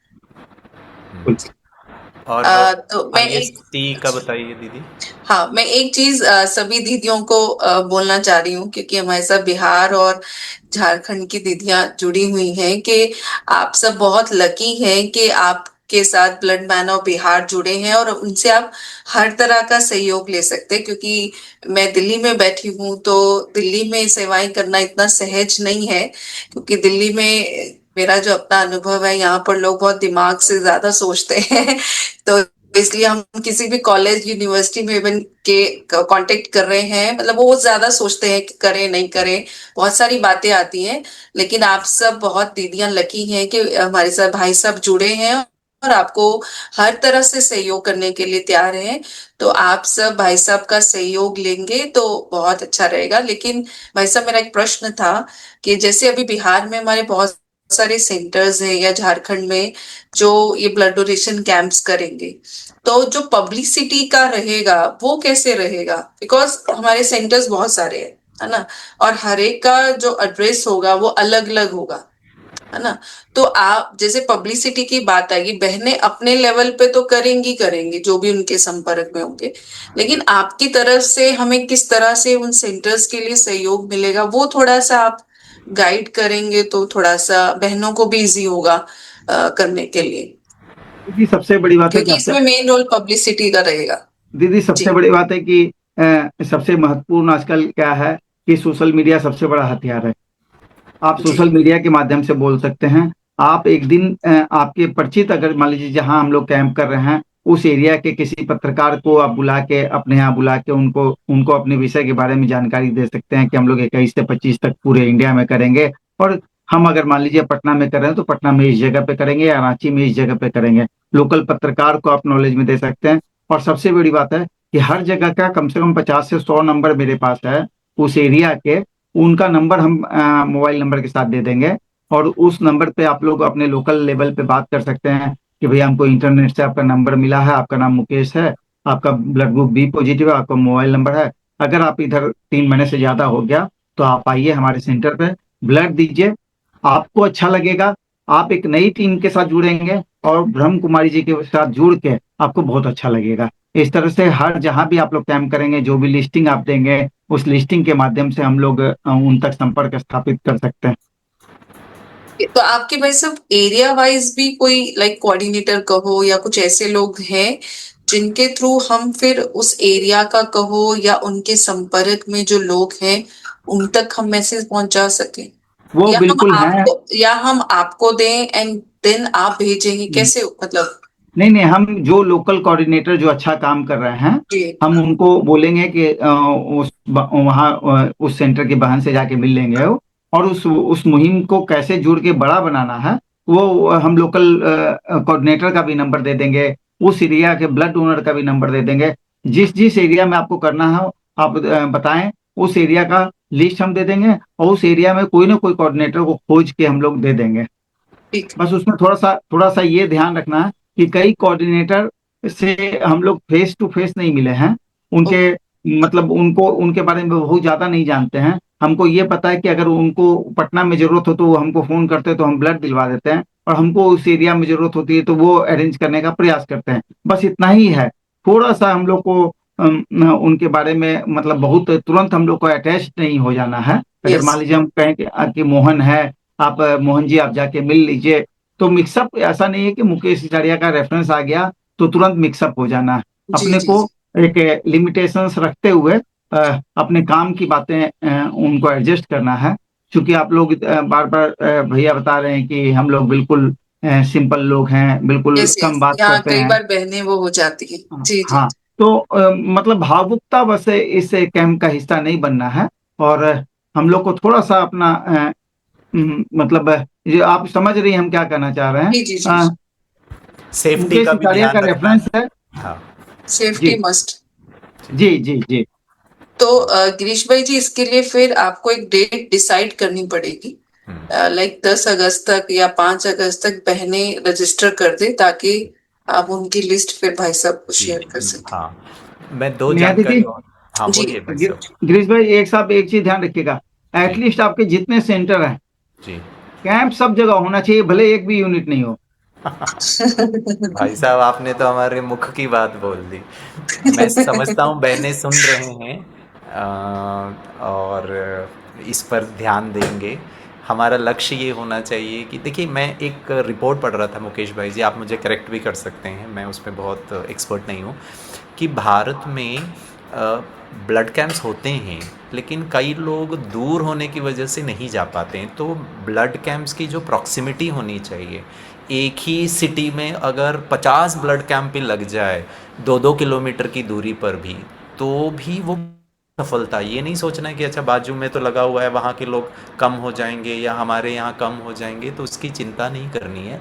और तो मैं एक IST का बताइए दीदी। हाँ, मैं एक चीज सभी दीदियों को बोलना चाह रही हूँ, क्योंकि हमारे साथ बिहार और झारखंड की दीदियां जुड़ी हुई हैं, कि आप सब बहुत लकी हैं कि आपके साथ ब्लड बैंक ऑफ बिहार जुड़े हैं और उनसे आप हर तरह का सहयोग ले सकते हैं। क्योंकि मैं दिल्ली में बैठी हूँ, तो दिल्ली में सेवाएं करना इतना सहज नहीं है, क्योंकि दिल्ली में मेरा जो अपना अनुभव है, यहाँ पर लोग बहुत दिमाग से ज्यादा सोचते हैं। तो इसलिए हम किसी भी कॉलेज यूनिवर्सिटी में इवन के कांटेक्ट कर रहे हैं, मतलब वो ज्यादा सोचते हैं कि करें नहीं करें, बहुत सारी बातें आती हैं। लेकिन आप सब बहुत दीदियां लकी हैं कि हमारे साथ भाई साहब जुड़े हैं और आपको हर तरह से सहयोग करने के लिए तैयार हैं। तो आप सब भाई साहब का सहयोग लेंगे तो बहुत अच्छा रहेगा। लेकिन भाई साहब, मेरा एक प्रश्न था कि जैसे अभी बिहार में हमारे बहुत सारे सेंटर्स हैं या झारखंड में जो ये ब्लड डोनेशन कैंप्स करेंगे, तो जो पब्लिसिटी का रहेगा वो कैसे रहेगा? बिकॉज हमारे सेंटर्स बहुत सारे हैं, है ना, और हर एक का जो एड्रेस होगा वो अलग अलग होगा, है ना। तो आप जैसे पब्लिसिटी की बात आएगी, बहनें अपने लेवल पे तो करेंगी जो भी उनके संपर्क में होंगे, लेकिन आपकी तरफ से हमें किस तरह से उन सेंटर्स के लिए सहयोग मिलेगा, वो थोड़ा सा आप गाइड करेंगे तो थोड़ा सा बहनों को भी इजी होगा करने के लिए, जी, सबसे बड़ी बात है कि क्योंकि इसमें मेन रोल पब्लिसिटी का रहेगा। दीदी सबसे जी बड़ी बात है कि सबसे महत्वपूर्ण आजकल क्या है कि सोशल मीडिया सबसे बड़ा हथियार है। आप जी सोशल मीडिया के माध्यम से बोल सकते हैं। आप एक दिन आपके परिचित, अगर मान लीजिए जहां हम लोग कैंप कर रहे हैं उस एरिया के किसी पत्रकार को आप बुला के, अपने यहाँ बुला के उनको उनको अपने विषय के बारे में जानकारी दे सकते हैं कि हम लोग 21 से 25 तक पूरे इंडिया में करेंगे। और हम अगर मान लीजिए पटना में कर रहे हैं तो पटना में इस जगह पे करेंगे या रांची में इस जगह पे करेंगे। लोकल पत्रकार को आप नॉलेज में दे सकते हैं। और सबसे बड़ी बात है कि हर जगह का कम से कम 50 से 100 नंबर मेरे पास है उस एरिया के। उनका नंबर हम मोबाइल नंबर के साथ दे देंगे और उस नंबर पे आप लोग अपने लोकल लेवल पे बात कर सकते हैं कि भैया हमको इंटरनेट से आपका नंबर मिला है, आपका नाम मुकेश है, आपका ब्लड ग्रुप बी पॉजिटिव है, आपका मोबाइल नंबर है। अगर आप इधर 3 महीने से ज्यादा हो गया तो आप आइए हमारे सेंटर पे, ब्लड दीजिए, आपको अच्छा लगेगा। आप एक नई टीम के साथ जुड़ेंगे और ब्रह्म कुमारी जी के साथ जुड़ के आपको बहुत अच्छा लगेगा। इस तरह से हर जहां भी आप लोग कैंप करेंगे, जो भी लिस्टिंग आप देंगे उस लिस्टिंग के माध्यम से हम लोग उन तक संपर्क स्थापित कर सकते हैं। तो आपके भाई सब एरिया वाइज भी कोई लाइक कोऑर्डिनेटर कहो या कुछ ऐसे लोग हैं जिनके थ्रू हम फिर उस एरिया का कहो या उनके संपर्क में जो लोग हैं उन तक हम मैसेज पहुंचा सकें, वो बिल्कुल हैं। या हम आपको दें एंड देन आप भेजेंगे, कैसे मतलब? नहीं नहीं, हम जो लोकल कोऑर्डिनेटर जो अच्छा काम कर रहे हैं जी हम उनको बोलेंगे कि वहाँ उस सेंटर के बहन से जाके मिल लेंगे वो, और उस मुहिम को कैसे जुड़ के बड़ा बनाना है वो हम लोकल कोऑर्डिनेटर का भी नंबर दे देंगे, उस एरिया के ब्लड डोनर का भी नंबर दे देंगे। जिस जिस एरिया में आपको करना है आप बताएं, उस एरिया का लिस्ट हम दे देंगे और उस एरिया में कोई ना कोई कोऑर्डिनेटर को खोज के हम लोग दे देंगे। ठीक बस उसमें थोड़ा सा ये ध्यान रखना है कि कई कोऑर्डिनेटर से हम लोग फेस टू फेस नहीं मिले हैं, ओ, उनके मतलब उनको उनके बारे में बहुत ज्यादा नहीं जानते हैं। हमको ये पता है कि अगर उनको पटना में जरूरत हो तो वो हमको फोन करते हैं तो हम ब्लड दिलवा देते हैं, और हमको उस एरिया में जरूरत होती है तो वो अरेंज करने का प्रयास करते हैं। बस इतना ही है। थोड़ा सा हम लोग को उनके बारे में मतलब बहुत तुरंत हम लोग को अटैच नहीं हो जाना है। अगर यस मान लीजिए हम कहें कि मोहन है, आप मोहन जी आप जाके मिल लीजिए, तो मिक्सअप ऐसा नहीं है कि मुकेश सिसोदिया का रेफरेंस आ गया तो तुरंत मिक्सअप हो जाना है। जी अपने जी को जी एक लिमिटेशंस रखते हुए अपने काम की बातें उनको एडजस्ट करना है। क्योंकि आप लोग बार बार भैया बता रहे हैं कि हम लोग बिल्कुल सिंपल लोग हैं, बिल्कुल यस कम यस, बात यहाँ करते कई हैं। बार बहनें वो हो जाती है। जी जी हाँ, तो मतलब भावुकता बस इस कैंप का हिस्सा नहीं बनना है। और हम लोग को थोड़ा सा अपना मतलब ये आप समझ रही हैं हम क्या कहना चाह रहे हैं। जी जी जी, सेफ्टी मुकेश का भी सिसोदिया का ध्यान रखना रेफरेंस है। है। हाँ सेफ्टी जी मस्ट। जी जी जी। तो गिरीश भाई जी, इसके लिए फिर आपको एक डेट डिसाइड करनी पड़ेगी। लाइक 10 अगस्त तक या 5 अगस्त तक बहनें रजिस्टर कर दे ताकि आप उनकी लिस्ट फिर भाई साहब को जी शेयर कर जी सकें। हाँ, मैं दो नेहा दीदी, जानकारी और। हाँ जी बोलिए भाई साहब। गिरीश भाई एक साहब एक चीज ध्यान रखिएगा। जी एटलीस्ट आपके जितने सेंटर हैं जी कैंप सब जगह होना चाहिए, भले एक भी यूनिट नहीं हो। भाई साहब आपने तो हमारे मुख की बात बोल दी। मैं समझता हूँ बहनें सुन रहे हैं और इस पर ध्यान देंगे। हमारा लक्ष्य ये होना चाहिए कि देखिए, मैं एक रिपोर्ट पढ़ रहा था मुकेश भाई जी, आप मुझे करेक्ट भी कर सकते हैं, मैं उसमें बहुत एक्सपर्ट नहीं हूँ, कि भारत में ब्लड कैंप्स होते हैं लेकिन कई लोग दूर होने की वजह से नहीं जा पाते हैं। तो ब्लड कैंप्स की जो प्रॉक्सिमिटी होनी चाहिए, एक ही सिटी में अगर 50 ब्लड कैंप भी लग जाए 2-2 किलोमीटर की दूरी पर भी, तो भी वो सफलता। ये नहीं सोचना है कि अच्छा बाजू में तो लगा हुआ है वहाँ के लोग कम हो जाएंगे या हमारे यहाँ कम हो जाएंगे, तो उसकी चिंता नहीं करनी है।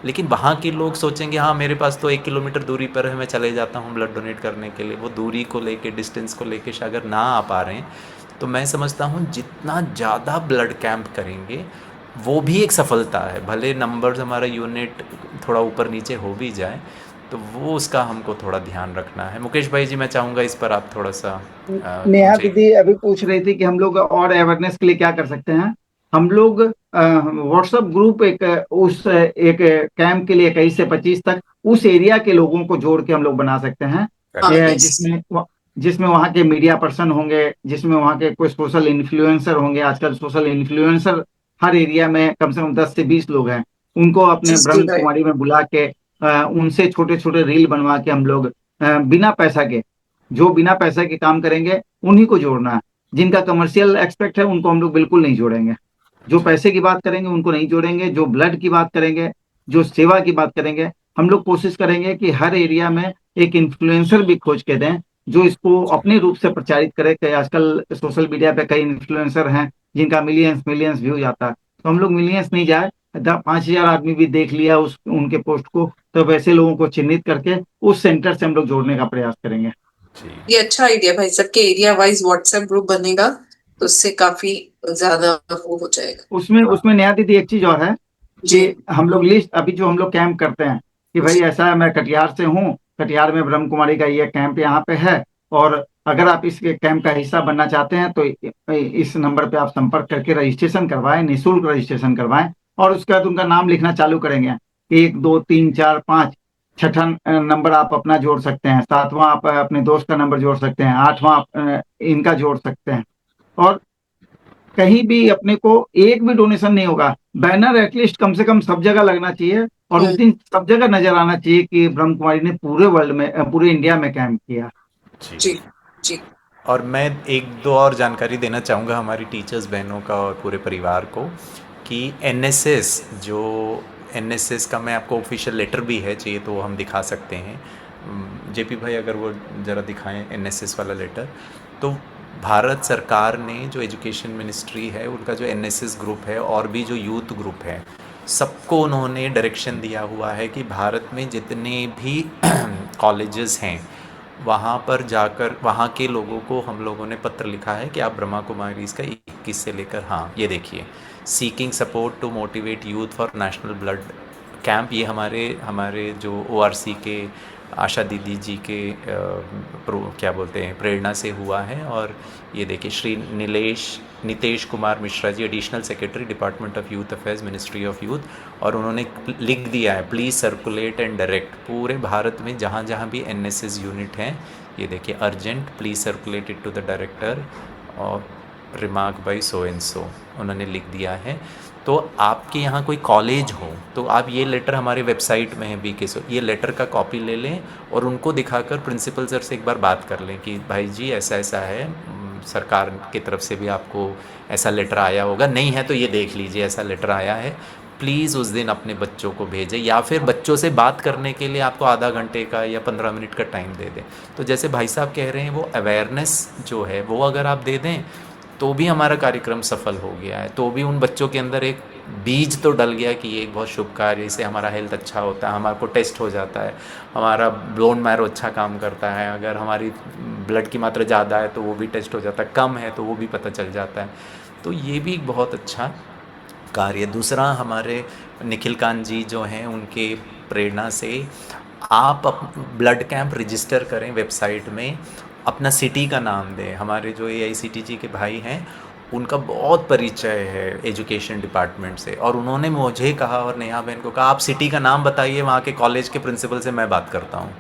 लेकिन वहाँ के लोग सोचेंगे हाँ मेरे पास तो 1 किलोमीटर दूरी पर है, मैं चले जाता हूँ ब्लड डोनेट करने के लिए। वो दूरी को लेके, डिस्टेंस को लेके अगर ना आ पा रहे हैं, तो मैं समझता हूँ जितना ज़्यादा ब्लड कैंप करेंगे वो भी एक सफलता है। भले नंबर्स हमारा यूनिट थोड़ा ऊपर नीचे हो भी जाए, तो वो उसका हमको थोड़ा ध्यान रखना है। मुकेश भाई जी, मैं चाहूँगा इस पर आप थोड़ा सा नेहा मुझे। दीदी अभी पूछ रही थी कि हम लोग और अवेयरनेस के लिए क्या कर सकते हैं। हम लोग व्हाट्सएप ग्रुप उस एक कैंप के लिए 21 से 25 तक उस एरिया के लोगों को जोड़ के हम लोग बना सकते हैं। हाँ यस जिसमें वहाँ के मीडिया पर्सन होंगे, जिसमें वहाँ के कोई सोशल इन्फ्लुएंसर होंगे। आजकल सोशल इन्फ्लुएंसर हर एरिया में कम से कम 10 से 20 लोग हैं। उनको अपने जस्ट डू ब्रह्म राइट। कुमारी में बुला के उनसे छोटे छोटे रील बनवा के हम लोग बिना पैसा के जो बिना पैसे के काम करेंगे उन्हीं को जोड़ना है। जिनका कमर्शियल एक्सपेक्ट है उनको हम लोग बिल्कुल नहीं जोड़ेंगे। जो पैसे की बात करेंगे उनको नहीं जोड़ेंगे, जो ब्लड की बात करेंगे, जो सेवा की बात करेंगे। हम लोग कोशिश करेंगे कि हर एरिया में एक इन्फ्लुएंसर भी खोज के दें जो इसको अपने रूप से प्रचारित करे। कि आजकल सोशल मीडिया पे कई इन्फ्लुएंसर हैं जिनका मिलियंस मिलियंस व्यू जाता है, तो हम लोग मिलियंस नहीं जाए, 5,000 आदमी भी देख लिया उस उनके पोस्ट को, तो वैसे लोगों को चिन्हित करके उस सेंटर से हम लोग जोड़ने का प्रयास करेंगे। ये अच्छा आइडिया भाई, सबके एरिया वाइज व्हाट्सएप ग्रुप बनेगा तो उससे काफी ज्यादा वो हो जाएगा। उसमें नया दीदी एक चीज और है जी कि हम लोग लिस्ट, अभी जो हम लोग कैंप करते हैं कि भाई ऐसा है, मैं कटिहार से हूँ, कटिहार में ब्रह्म कुमारी का ये कैंप यहाँ पे है, और अगर आप इस कैंप का हिस्सा बनना चाहते हैं तो इस नंबर पे आप संपर्क करके रजिस्ट्रेशन करवाएं, निःशुल्क रजिस्ट्रेशन करवाएं। और उसके बाद उनका नाम लिखना चालू करेंगे, 1 2 3 4 5, छठा नंबर आप अपना जोड़ सकते हैं, 7वां आप अपने दोस्त का नंबर जोड़ सकते हैं, 8वां आप इनका जोड़ सकते हैं। और कहीं भी अपने को एक भी डोनेशन नहीं होगा, बैनर एटलीस्ट कम से कम सब जगह लगना चाहिए, और उस दिन सब जगह नजर आना चाहिए कि ब्रह्म कुमारी ने पूरे वर्ल्ड में, पूरे इंडिया में कैंप किया। जी जी। और मैं एक दो और जानकारी देना चाहूँगा हमारी टीचर्स बहनों का और पूरे परिवार को कि एनएसएस, जो एनएसएस का मैं आपको ऑफिशियल लेटर भी है, चाहिए तो हम दिखा सकते हैं। जेपी भाई अगर वो ज़रा दिखाएं एनएसएस वाला लेटर। तो भारत सरकार ने जो एजुकेशन मिनिस्ट्री है उनका जो एनएसएस ग्रुप है और भी जो यूथ ग्रुप है, सबको उन्होंने डायरेक्शन दिया हुआ है कि भारत में जितने भी कॉलेजेस हैं वहाँ पर जाकर वहाँ के लोगों को हम लोगों ने पत्र लिखा है कि आप ब्रह्मा कुमारी इसका 21 से लेकर, हाँ ये देखिए, seeking support to motivate youth for national blood camp. ये हमारे जो ओआरसी के आशा दीदी जी के क्या बोलते हैं प्रेरणा से हुआ है। और ये देखिए Shri Nitesh Kumar Mishra ji, additional secretary department of youth affairs, ministry of youth, और उन्होंने लिख दिया है प्लीज़ सर्कुलेट एंड डायरेक्ट पूरे भारत में जहाँ जहाँ भी एनएसएस यूनिट हैं। ये देखिए urgent please circulate it to the director और remark by so and so, उन्होंने लिख दिया है। तो आपके यहाँ कोई कॉलेज हो तो आप ये लेटर हमारे वेबसाइट में है BKSO, ये लेटर का कॉपी ले लें और उनको दिखाकर प्रिंसिपल सर से एक बार बात कर लें कि भाई जी ऐसा ऐसा है, सरकार की तरफ से भी आपको ऐसा लेटर आया होगा, नहीं है तो ये देख लीजिए ऐसा लेटर आया है, प्लीज़ उस दिन अपने बच्चों को भेजें, या फिर बच्चों से बात करने के लिए आपको आधा घंटे का या 15 मिनट का टाइम दे दें। तो जैसे भाई साहब कह रहे हैं वो अवेयरनेस जो है वो अगर आप दे दें तो भी हमारा कार्यक्रम सफल हो गया है, तो भी उन बच्चों के अंदर एक बीज तो डल गया कि ये एक बहुत शुभ कार्य, इससे हमारा हेल्थ अच्छा होता है, हमारे को टेस्ट हो जाता है, हमारा बोन मैरो अच्छा काम करता है, अगर हमारी ब्लड की मात्रा ज़्यादा है तो वो भी टेस्ट हो जाता है, कम है तो वो भी पता चल जाता है। तो ये भी एक बहुत अच्छा कार्य। दूसरा, हमारे निखिल कांत जी जो हैं उनके प्रेरणा से आप ब्लड कैंप रजिस्टर करें वेबसाइट में, अपना सिटी का नाम दें। हमारे जो AICTG के भाई हैं उनका बहुत परिचय है एजुकेशन डिपार्टमेंट से, और उन्होंने मुझे कहा और नेहा बहन को कहा आप सिटी का नाम बताइए, वहाँ के कॉलेज के प्रिंसिपल से मैं बात करता हूँ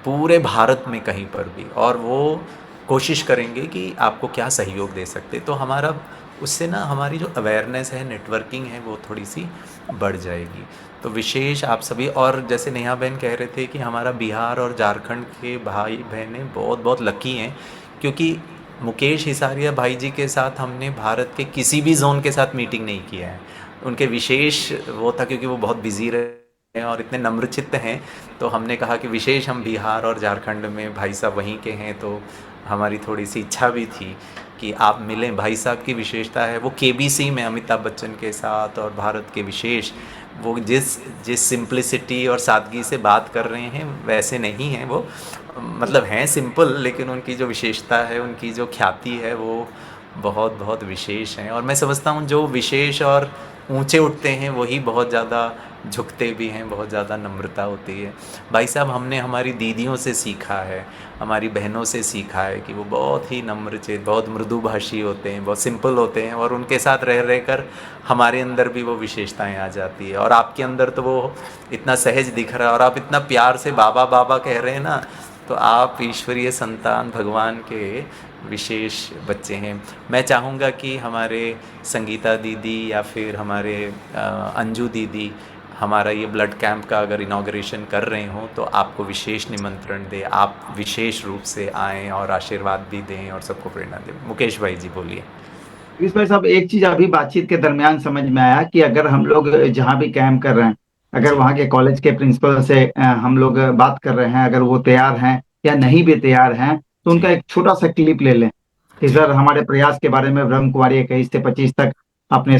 पूरे भारत में कहीं पर भी, और वो कोशिश करेंगे कि आपको क्या सहयोग दे सकते। तो हमारा उससे ना हमारी जो अवेयरनेस है, नेटवर्किंग है, वो थोड़ी सी बढ़ जाएगी। तो विशेष आप सभी, और जैसे नेहा बहन कह रहे थे कि हमारा बिहार और झारखंड के भाई बहनें बहुत बहुत लकी हैं, क्योंकि मुकेश हिसारिया भाई जी के साथ हमने भारत के किसी भी जोन के साथ मीटिंग नहीं किया है। उनके विशेष वो था क्योंकि वो बहुत बिजी रहे और इतने नम्रचित्त हैं, तो हमने कहा कि विशेष हम बिहार और झारखंड में, भाई साहब वहीं के हैं, तो हमारी थोड़ी सी इच्छा भी थी कि आप मिलें। भाई साहब की विशेषता है वो KBC में अमिताभ बच्चन के साथ, और भारत के विशेष वो जिस सिंप्लिसिटी और सादगी से बात कर रहे हैं वैसे नहीं हैं वो, मतलब हैं सिंपल, लेकिन उनकी जो विशेषता है, उनकी जो ख्याति है वो बहुत बहुत विशेष हैं। और मैं समझता हूँ जो विशेष और ऊंचे उठते हैं वही बहुत ज़्यादा झुकते भी हैं, बहुत ज़्यादा नम्रता होती है। भाई साहब हमने हमारी दीदियों से सीखा है, हमारी बहनों से सीखा है कि वो बहुत ही नम्रचित, बहुत मृदुभाषी होते हैं, बहुत सिंपल होते हैं, और उनके साथ रह रहकर हमारे अंदर भी वो विशेषताएं आ जाती है। और आपके अंदर तो वो इतना सहज दिख रहा है, और आप इतना प्यार से बाबा बाबा कह रहे हैं ना, तो आप ईश्वरीय संतान, भगवान के विशेष बच्चे हैं। मैं चाहूँगा कि हमारे संगीता दीदी या फिर हमारे अंजू दीदी हमारा ये ब्लड कैंप का अगर इनाग्रेशन कर रहे हो तो आपको विशेष निमंत्रण दे, आप विशेष रूप से आएँ और आशीर्वाद भी दें और सबको प्रेरणा दें। मुकेश भाई जी बोलिए। इस भाई साहब, एक चीज अभी बातचीत के दरमियान समझ में आया कि अगर हम लोग जहाँ भी कैंप कर रहे हैं, अगर जी। वहाँ के कॉलेज के प्रिंसिपल से हम लोग बात कर रहे हैं, अगर वो तैयार हैं या नहीं भी तैयार हैं, तो जी। उनका एक छोटा सा क्लिप ले लें कि जी। सर हमारे प्रयास के बारे में ब्रह्म कुमारी 21 से 25 तक अपने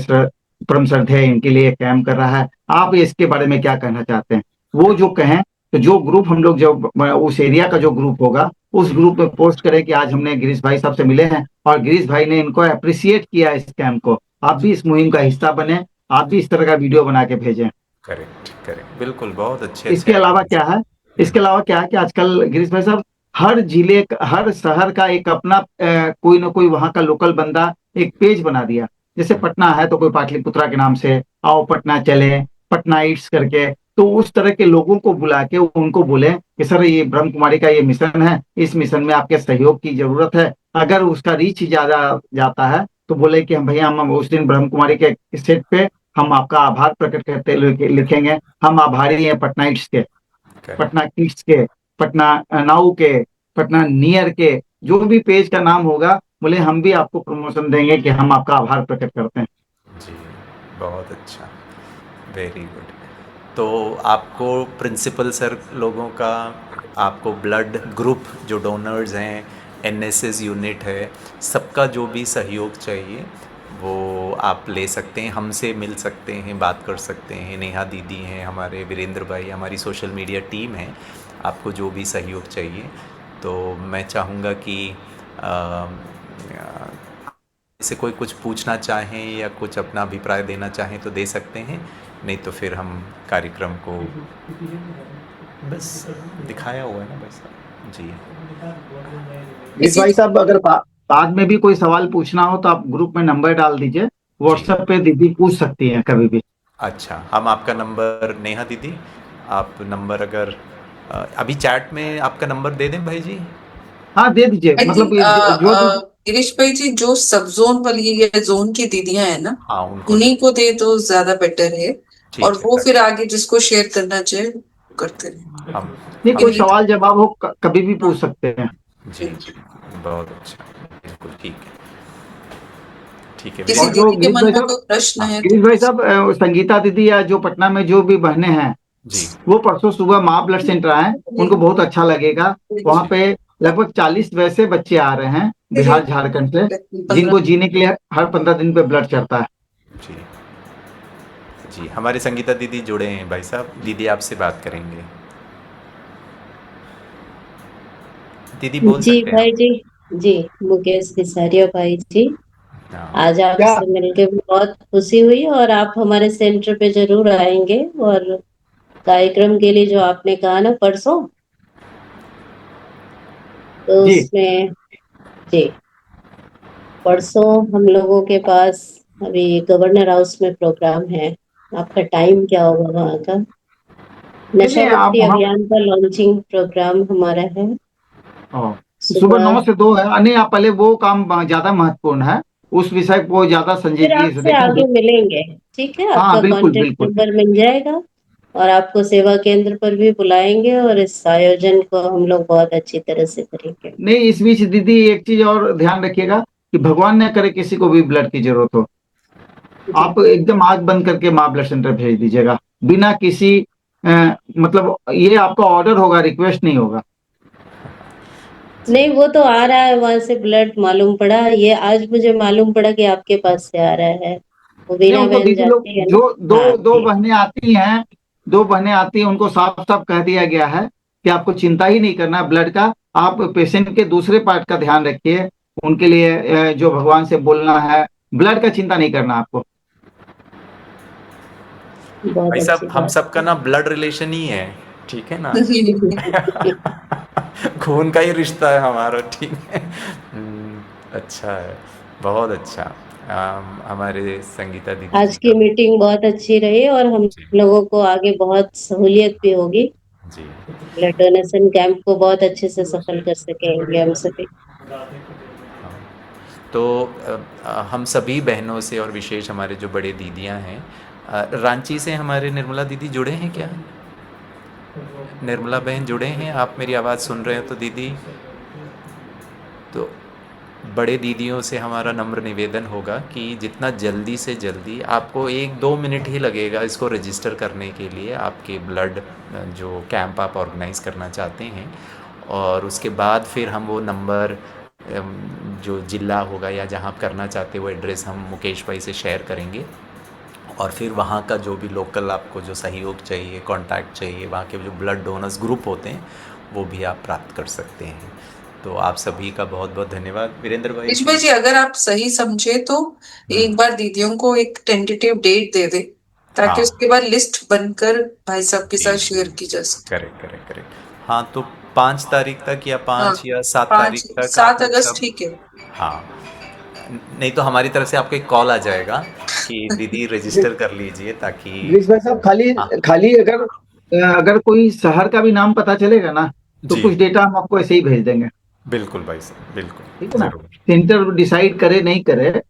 परम श्रद्धेय इनके लिए कैंप कर रहा है, आप इसके बारे में क्या कहना चाहते हैं? वो जो कहें, तो जो ग्रुप हम लोग, जो उस एरिया का जो ग्रुप होगा, उस ग्रुप में पोस्ट करें कि आज हमने गिरीश भाई साहब से मिले हैं और गिरीश भाई ने इनको अप्रिसिएट किया इस कैंप को। आप भी इस मुहिम का हिस्सा बने, आप भी इस तरह का वीडियो बना के भेजें। करेक्ट करेक्ट, बिल्कुल, बहुत अच्छे इसके अलावा क्या है, इसके अलावा क्या है कि आजकल गिरीश भाई साहब हर जिले हर शहर का एक अपना कोई ना कोई वहां का लोकल बंदा एक पेज बना दिया। जैसे पटना है तो कोई पाटलिपुत्रा के नाम से आओ पटना चले, पटना ईट्स करके, तो उस तरह के लोगों को बुला के उनको बोले कि सर ये ब्रह्म कुमारी का ये मिशन है, इस मिशन में आपके सहयोग की जरूरत है। अगर उसका रीच ज्यादा जाता है तो बोले कि हम भैया, हम उस दिन ब्रह्म कुमारी के सेट पे हम आपका आभार प्रकट करते लिखेंगे, हम आभारी हैं पटना ईट्स के, पटना किड्स के, पटना नाउ के, पटना नियर के, जो भी पेज का नाम होगा, बोले हम भी आपको प्रमोशन देंगे कि हम आपका आभार प्रकट करते हैं। जी, बहुत अच्छा, वेरी गुड। तो आपको प्रिंसिपल सर लोगों का, आपको ब्लड ग्रुप जो डोनर्स हैं, एनएसएस यूनिट है, सबका जो भी सहयोग चाहिए वो आप ले सकते हैं, हमसे मिल सकते हैं, बात कर सकते हैं। नेहा दीदी हैं, हमारे वीरेंद्र भाई, हमारी सोशल मीडिया टीम है। आपको जो भी सहयोग चाहिए तो मैं चाहूँगा कि से कोई कुछ पूछना चाहें या कुछ अपना अभिप्राय देना चाहें तो दे सकते हैं, नहीं तो फिर हम कार्यक्रम को बस दिखाया हुआ है ना बस। जी इस भाई साहब, अगर बाद में भी कोई सवाल पूछना हो तो आप ग्रुप में नंबर डाल दीजिए, व्हाट्सएप पे दीदी पूछ सकती हैं कभी भी। अच्छा, हम आपका नंबर, नेहा दीदी आप नंबर अगर अभी चैट में आपका नंबर दे दें भाई जी। हाँ दे दीजिए, मतलब जो गिरीश भाई जी, जो सब जोन वाली या जोन की दीदियां हैं ना, हाँ उन्हीं को दे तो ज्यादा बेटर है, और वो है, फिर आगे जिसको शेयर करना चाहे करते रहे। हम नहीं, कोई सवाल जवाब हो कभी भी पूछ सकते हैं। जी बहुत अच्छा, बिल्कुल ठीक है, ठीक है। किसी जो दीदी के मन में कोई प्रश्न है गिरीश भाई साहब, संगीता दीदी या जो पटना में जो भी बहनें हैं, जी वो परसों सुबह माँ ब्लड सेंटर आए, उनको बहुत अच्छा लगेगा। वहाँ पे लगभग 40 वैसे बच्चे आ रहे हैं बिहार झारखंड से, जिनको जीने के लिए हर 15 दिन पे ब्लड चढ़ता है। जी जी, हमारे संगीता दीदी जुड़े हैं भाई साहब, दीदी आपसे बात करेंगे। दीदी बोल जी सकते हैं भाई जी, जी मुकेश हिसारिया भाई जी, आज आपसे मिलके बहुत खुशी हुई, और आप हमारे सेंटर पे जरूर आएंगे। और कार्यक्रम के लिए जो आपने कहा ना परसों, तो उसमें जी परसों हम लोगों के पास अभी गवर्नर हाउस में प्रोग्राम है। आपका टाइम क्या होगा वहाँ का? नशा मुक्ति अभियान का लॉन्चिंग प्रोग्राम हमारा है सुबह 9 से 2 है। नहीं, आप पहले वो काम ज्यादा महत्वपूर्ण है, उस विषय को ज्यादा संजीदगी से आपसे देखें। आगे मिलेंगे, ठीक है, आपका कॉन्टेक्ट नंबर मिल जाएगा, और आपको सेवा केंद्र पर भी बुलाएंगे, और इस आयोजन को हम लोग बहुत अच्छी तरह से करेंगे। नहीं, इस बीच दीदी एक चीज और ध्यान रखिएगा कि भगवान न करे किसी को भी ब्लड की जरूरत हो, आप एकदम आंख बंद करके माँ ब्लड सेंटर भेज दीजिएगा, बिना किसी मतलब ये आपका ऑर्डर होगा, रिक्वेस्ट नहीं होगा। नहीं, वो तो आ रहा है वहां से ब्लड, मालूम पड़ा, ये आज मुझे मालूम पड़ा कि आपके पास से आ रहा है। वो बीना बहन जाती है, जो दो बहनें आती हैं, 2 बहनें आती हैं, उनको साफ साफ कह दिया गया है कि आपको चिंता ही नहीं करना ब्लड का, आप पेशेंट के दूसरे पार्ट का ध्यान रखिए, उनके लिए जो भगवान से बोलना है, ब्लड का चिंता नहीं करना आपको। भाई साहब, हम सबका ना ब्लड रिलेशन ही है, ठीक है ना। खून का ही रिश्ता है हमारा, ठीक है। अच्छा है, बहुत अच्छा। हमारे संगीता दीदी आज की मीटिंग बहुत अच्छी रही, और हम लोगों को आगे बहुत सहूलियत भी होगी जी, ब्लड डोनेशन कैंप को बहुत अच्छे से सफल कर सकेंगे हम सभी। तो हम सभी बहनों से, और विशेष हमारे जो बड़े दीदियां हैं, रांची से हमारे निर्मला दीदी जुड़े हैं क्या? निर्मला बहन जुड़े हैं? आप मेरी आवाज़ सुन रहे हो तो दीदी? तो बड़े दीदियों से हमारा नम्र निवेदन होगा कि जितना जल्दी से जल्दी, आपको 1-2 मिनट ही लगेगा इसको रजिस्टर करने के लिए, आपके ब्लड जो कैंप आप ऑर्गेनाइज़ करना चाहते हैं, और उसके बाद फिर हम वो नंबर जो जिला होगा या जहाँ आप करना चाहते हो वो एड्रेस हम मुकेश भाई से शेयर करेंगे, और फिर वहाँ का जो भी लोकल आपको जो सहयोग चाहिए, कांटेक्ट चाहिए, वहाँ के जो ब्लड डोनर्स ग्रुप होते हैं वो भी आप प्राप्त कर सकते हैं। तो आप सभी का बहुत बहुत धन्यवाद। वीरेंद्र भाई विजय जी, अगर आप सही समझे तो एक बार दीदियों को एक टेंटेटिव डेट दे दे, ताकि उसके बाद लिस्ट बनकर भाई साहब के साथ शेयर की जा सके। Correct correct correct. हाँ, तो 5 तारीख तक या 5 या 7 तारीख 5 तक 7 आप अगस्त सब, ठीक है। हाँ, नहीं तो हमारी तरफ से आपको एक कॉल आ जाएगा कि दीदी रजिस्टर कर लीजिए, ताकि गिरीश भाई साहब, खाली हाँ खाली अगर अगर कोई शहर का भी नाम पता चलेगा ना, तो जी, कुछ डेटा हम आपको ऐसे ही भेज देंगे। बिल्कुल भाई साहब, बिल्कुल, ठीक है ना? ज़रूर। सेंटर डिसाइड करे नहीं करे,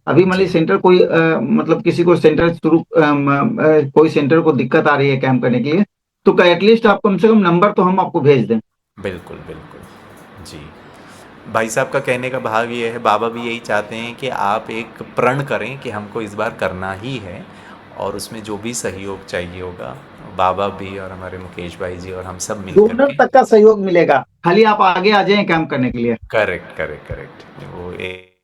अभी मान जी, लीजिए सेंटर कोई मतलब किसी को सेंटर शुरू कोई सेंटर को दिक्कत आ रही है कैंप करने के लिए, तो एटलीस्ट आप कम से कम नंबर तो हम आपको भेज दें। बिल्कुल, बिल्कुल। जी, भाई साहब का कहने का भाव ये है, बाबा भी यही चाहते हैं कि आप एक प्रण करें कि हमको इस बार करना ही है, और उसमें जो भी सहयोग चाहिए होगा, बाबा भी और हमारे मुकेश भाई जी और हम सब मिल डोनर करके। तक का सहयोग मिलेगा, खाली आप आगे आ जाएं कैंप करने के लिए। Correct correct correct. वो एक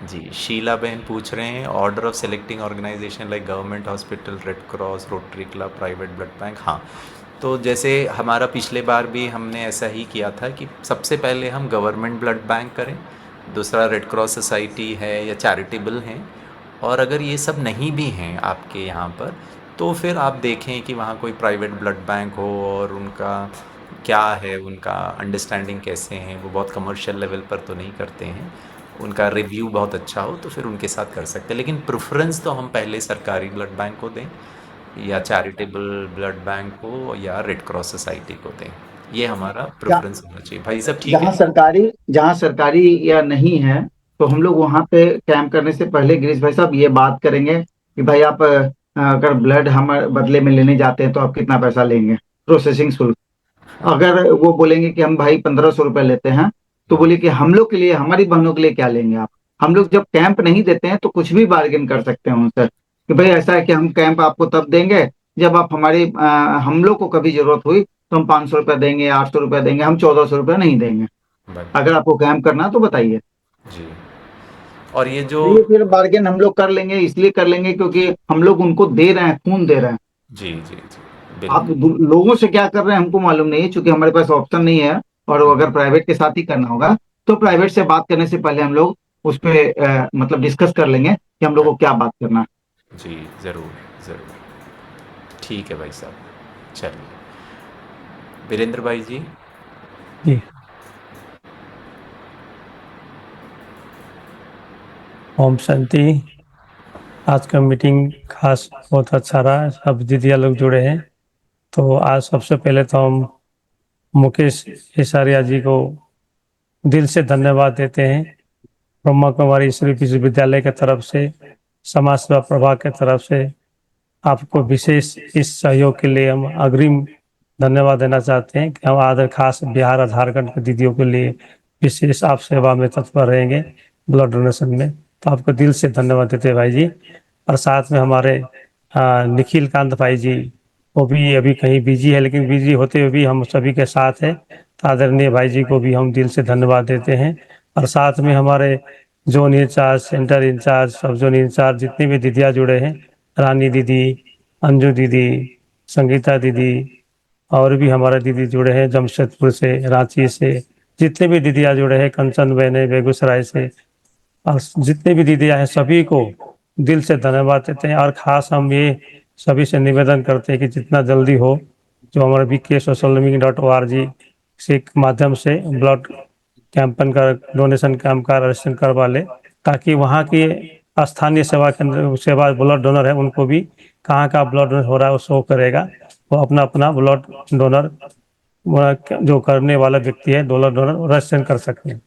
जी, शीला बहन पूछ रहे हैं, order of selecting organisation like government hospital, red cross, rotary club, private blood bank. हाँ, तो जैसे हमारा पिछले बार भी हमने ऐसा ही किया था कि सबसे पहले हम गवर्नमेंट ब्लड बैंक करें, दूसरा रेड क्रॉस सोसाइटी है या चैरिटेबल हैं, और अगर ये सब नहीं भी हैं आपके यहाँ पर, तो फिर आप देखें कि वहाँ कोई प्राइवेट ब्लड बैंक हो और उनका क्या है, उनका अंडरस्टैंडिंग कैसे हैं, वो बहुत कमर्शियल लेवल पर तो नहीं करते हैं, उनका रिव्यू बहुत अच्छा हो तो फिर उनके साथ कर सकते हैं। लेकिन प्रेफरेंस तो हम पहले सरकारी ब्लड बैंक को दें, या चैरिटेबल ब्लड बैंक को, या रेड क्रॉस सोसाइटी को दें। ये हमारा प्रेफरेंस होना चाहिए। भाई सब ठीक है? जहाँ सरकारी या नहीं है, तो हम लोग वहाँ पे कैंप करने से पहले गिरीश भाई साहब ये बात करेंगे कि भाई आप अगर ब्लड हमारे बदले में लेने जाते हैं तो आप कितना पैसा लेंगे, प्रोसेसिंग शुल्क। अगर वो बोलेंगे कि हम भाई 1500 रुपए लेते हैं, तो बोलिए कि हम लोग के लिए, हमारी बहनों के लिए क्या लेंगे आप। हम लोग जब कैंप नहीं देते हैं तो कुछ भी बार्गेन कर सकते हैं उनसे कि भाई ऐसा है कि हम कैंप आपको तब देंगे जब आप हमारी हम लोग को कभी जरूरत हुई तो हम 500 रुपया देंगे, 800 रुपया देंगे, हम 1400 रुपया नहीं देंगे। अगर आपको कैंप करना है तो बताइए जी। और ये जो ये फिर बार्गेन हम लोग कर लेंगे, इसलिए कर लेंगे क्योंकि हम लोग उनको दे रहे हैं, खून दे रहे हैं। जी जी जी, आप बिल्कुल। लोगों से क्या कर रहे हैं हमको मालूम नहीं है, क्योंकि हमारे पास ऑप्शन नहीं है। और अगर प्राइवेट के साथ ही करना होगा तो प्राइवेट से बात करने से पहले हम लोग उस पर मतलब डिस्कस कर लेंगे कि हम लोग को क्या बात करना है। जी, ज़रूर ज़रूर। ठीक है भाई साहब, चलिए। वीरेंद्र भाई जी। जी, ओम शांति। आज का मीटिंग खास बहुत अच्छा रहा, सब दीदिया लोग जुड़े हैं। तो आज सबसे पहले तो हम मुकेश हिसारिया जी को दिल से धन्यवाद देते हैं। ब्रह्मा कुमारी ईश्वरी विश्वविद्यालय की तरफ से, समाज सेवा प्रभाग की तरफ से आपको विशेष इस सहयोग के लिए हम अग्रिम धन्यवाद देना चाहते हैं कि हम आदर खास बिहार और झारखंड के दीदियों के लिए विशेष आप सेवा में तत्पर रहेंगे ब्लड डोनेशन में। तो आपको दिल से धन्यवाद देते हैं भाई जी। और साथ में हमारे निखिल कांत भाई जी, वो भी अभी कहीं बिजी है, लेकिन बिजी होते हुए भी हम सभी के साथ है। तो आदरणीय भाई जी को भी हम दिल से धन्यवाद देते हैं। और साथ में हमारे जोन इंचार्ज, सेंटर इंचार्ज, सब जोन इंचार्ज, जितने भी दीदियाँ जुड़े हैं, रानी दीदी, अंजू दीदी, संगीता दीदी, और भी हमारे दीदी जुड़े हैं जमशेदपुर से, रांची से, जितने भी दीदियाँ जुड़े हैं, कंचन बहन है बेगूसराय से, और जितने भी दीदियाँ हैं सभी को दिल से धन्यवाद देते हैं। और खास हम ये सभी से निवेदन करते हैं कि जितना जल्दी हो, जो हमारे bksocialliving.org से माध्यम से ब्लड कैंपन का, डोनेशन कैंप का रजिस्ट्रेशन करवा ले, ताकि वहाँ की स्थानीय सेवा केंद्र, सेवा ब्लड डोनर है, उनको भी कहाँ का ब्लड डोनेट हो रहा है वो शो करेगा। वो अपना अपना ब्लड डोनर जो करने वाला व्यक्ति है, डोनर रजिस्ट्रेशन कर सकते हैं।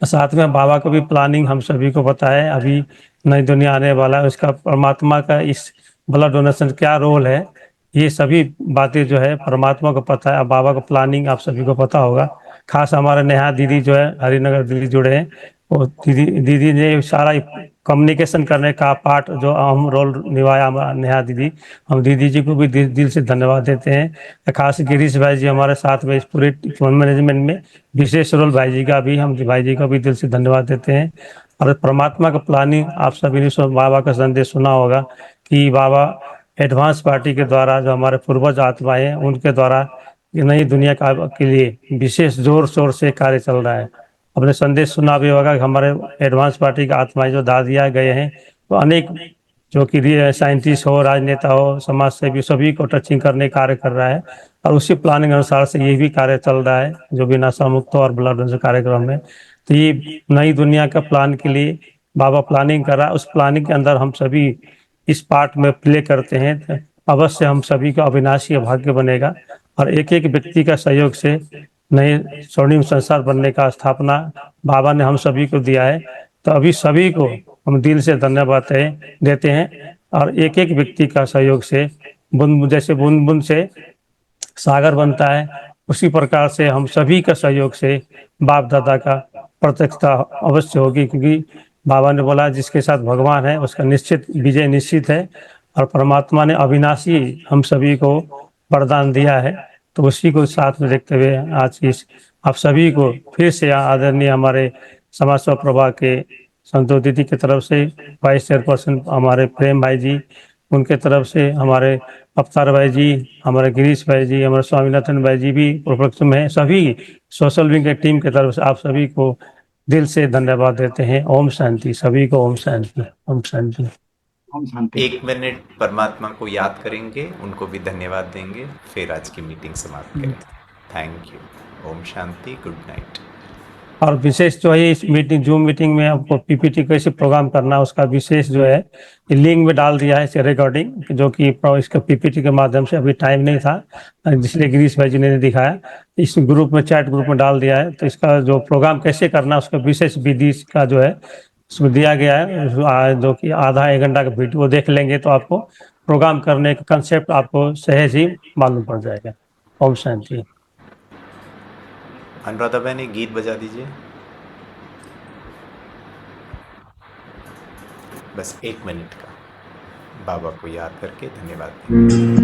साथ में बाबा को भी प्लानिंग हम सभी को पता है, अभी नई दुनिया आने वाला है, उसका परमात्मा का इस ब्लड डोनेशन क्या रोल है, ये सभी बातें जो है परमात्मा को पता है। अब बाबा का प्लानिंग आप सभी को पता होगा। खास हमारे नेहा दीदी जो है हरिनगर दिल्ली जुड़े हैं, वो दीदी ने सारा कम्युनिकेशन करने का पार्ट जो अहम रोल निभाया हमारा नेहा दीदी। हम दीदी जी को भी दिल से धन्यवाद देते हैं। खास गिरीश भाई जी हमारे साथ में इस पूरे फोन मैनेजमेंट में विशेष रोल भाई जी का भी, हम भाई जी का भी दिल से धन्यवाद देते हैं। और परमात्मा का प्लानिंग आप सभी ने बाबा का संदेश सुना होगा कि बाबा एडवांस पार्टी के द्वारा जो हमारे पूर्वज आत्माएं हैं उनके द्वारा ये नई दुनिया का के लिए विशेष जोर शोर से कार्य चल रहा है। अपने संदेश सुना भी होगा कि हमारे एडवांस पार्टी की आत्माएं जो दादिया गए हैं, तो अनेक जो कि साइंटिस्ट हो, राजनेता हो, समाज सेवी, सभी को टचिंग करने कार्य कर रहा है। और उसी प्लानिंग अनुसार से ये भी कार्य चल रहा है जो भी नशा मुक्त और ब्लड डोनेशन कार्यक्रम में। तो ये नई दुनिया का प्लान के लिए बाबा प्लानिंग कर रहा है, उस प्लानिंग के अंदर हम सभी इस पार्ट में प्ले करते हैं, तो अवश्य हम सभी का अविनाशी भाग्य बनेगा। और एक एक व्यक्ति का सहयोग से नए स्वर्णिम संसार बनने का स्थापना बाबा ने हम सभी को दिया है। तो अभी सभी को हम दिल से धन्यवाद देते हैं। और एक एक व्यक्ति का सहयोग से जैसे बूंद बूंद से सागर बनता है, उसी प्रकार से हम सभी का सहयोग से बाप दादा का प्रत्यक्षता अवश्य होगी, क्योंकि बाबा ने बोला जिसके साथ भगवान है उसका निश्चित विजय निश्चित है। और परमात्मा ने अविनाशी हम सभी को वरदान दिया है। तो उसी को साथ में देखते हुए आज इस आप सभी को फिर से आदरणीय हमारे समाज सेवा प्रभा के संतोष दीदी की तरफ से, वाइस चेयरपर्सन हमारे प्रेम भाई जी, उनके तरफ से हमारे अवतार भाई जी, हमारे गिरीश भाई जी, हमारे स्वामीनाथन भाई जी भी उपलक्ष में है। सभी सोशल विंग के टीम की तरफ से आप सभी को दिल से धन्यवाद देते हैं। ओम शांति, सभी को ओम शांति, ओम शांति। ओम शांति। 1 मिनट परमात्मा को याद करेंगे, उनको भी धन्यवाद देंगे, फिर आज की मीटिंग समाप्त करें। Thank you. Om Shanti. Good night. और विशेष जो है इस मीटिंग, जूम मीटिंग में आपको पीपीटी कैसे प्रोग्राम करना है उसका विशेष जो है लिंक में डाल दिया है रिकॉर्डिंग, जो कि इसका पीपीटी के माध्यम से अभी टाइम नहीं था, इसलिए गिरीश भाई जी ने दिखाया। इस ग्रुप में, चैट ग्रुप में डाल दिया है। तो इसका जो प्रोग्राम कैसे करना है उसका विशेष विधि का जो है उसमें दिया गया है, जो कि आधा 1 घंटा का वीडियो देख लेंगे तो आपको प्रोग्राम करने का कंसेप्ट आपको सहज ही मालूम पड़ जाएगा। ओम शांति। अनुराधा बहन एक गीत बजा दीजिए, बस 1 मिनट का, बाबा को याद करके धन्यवाद दें।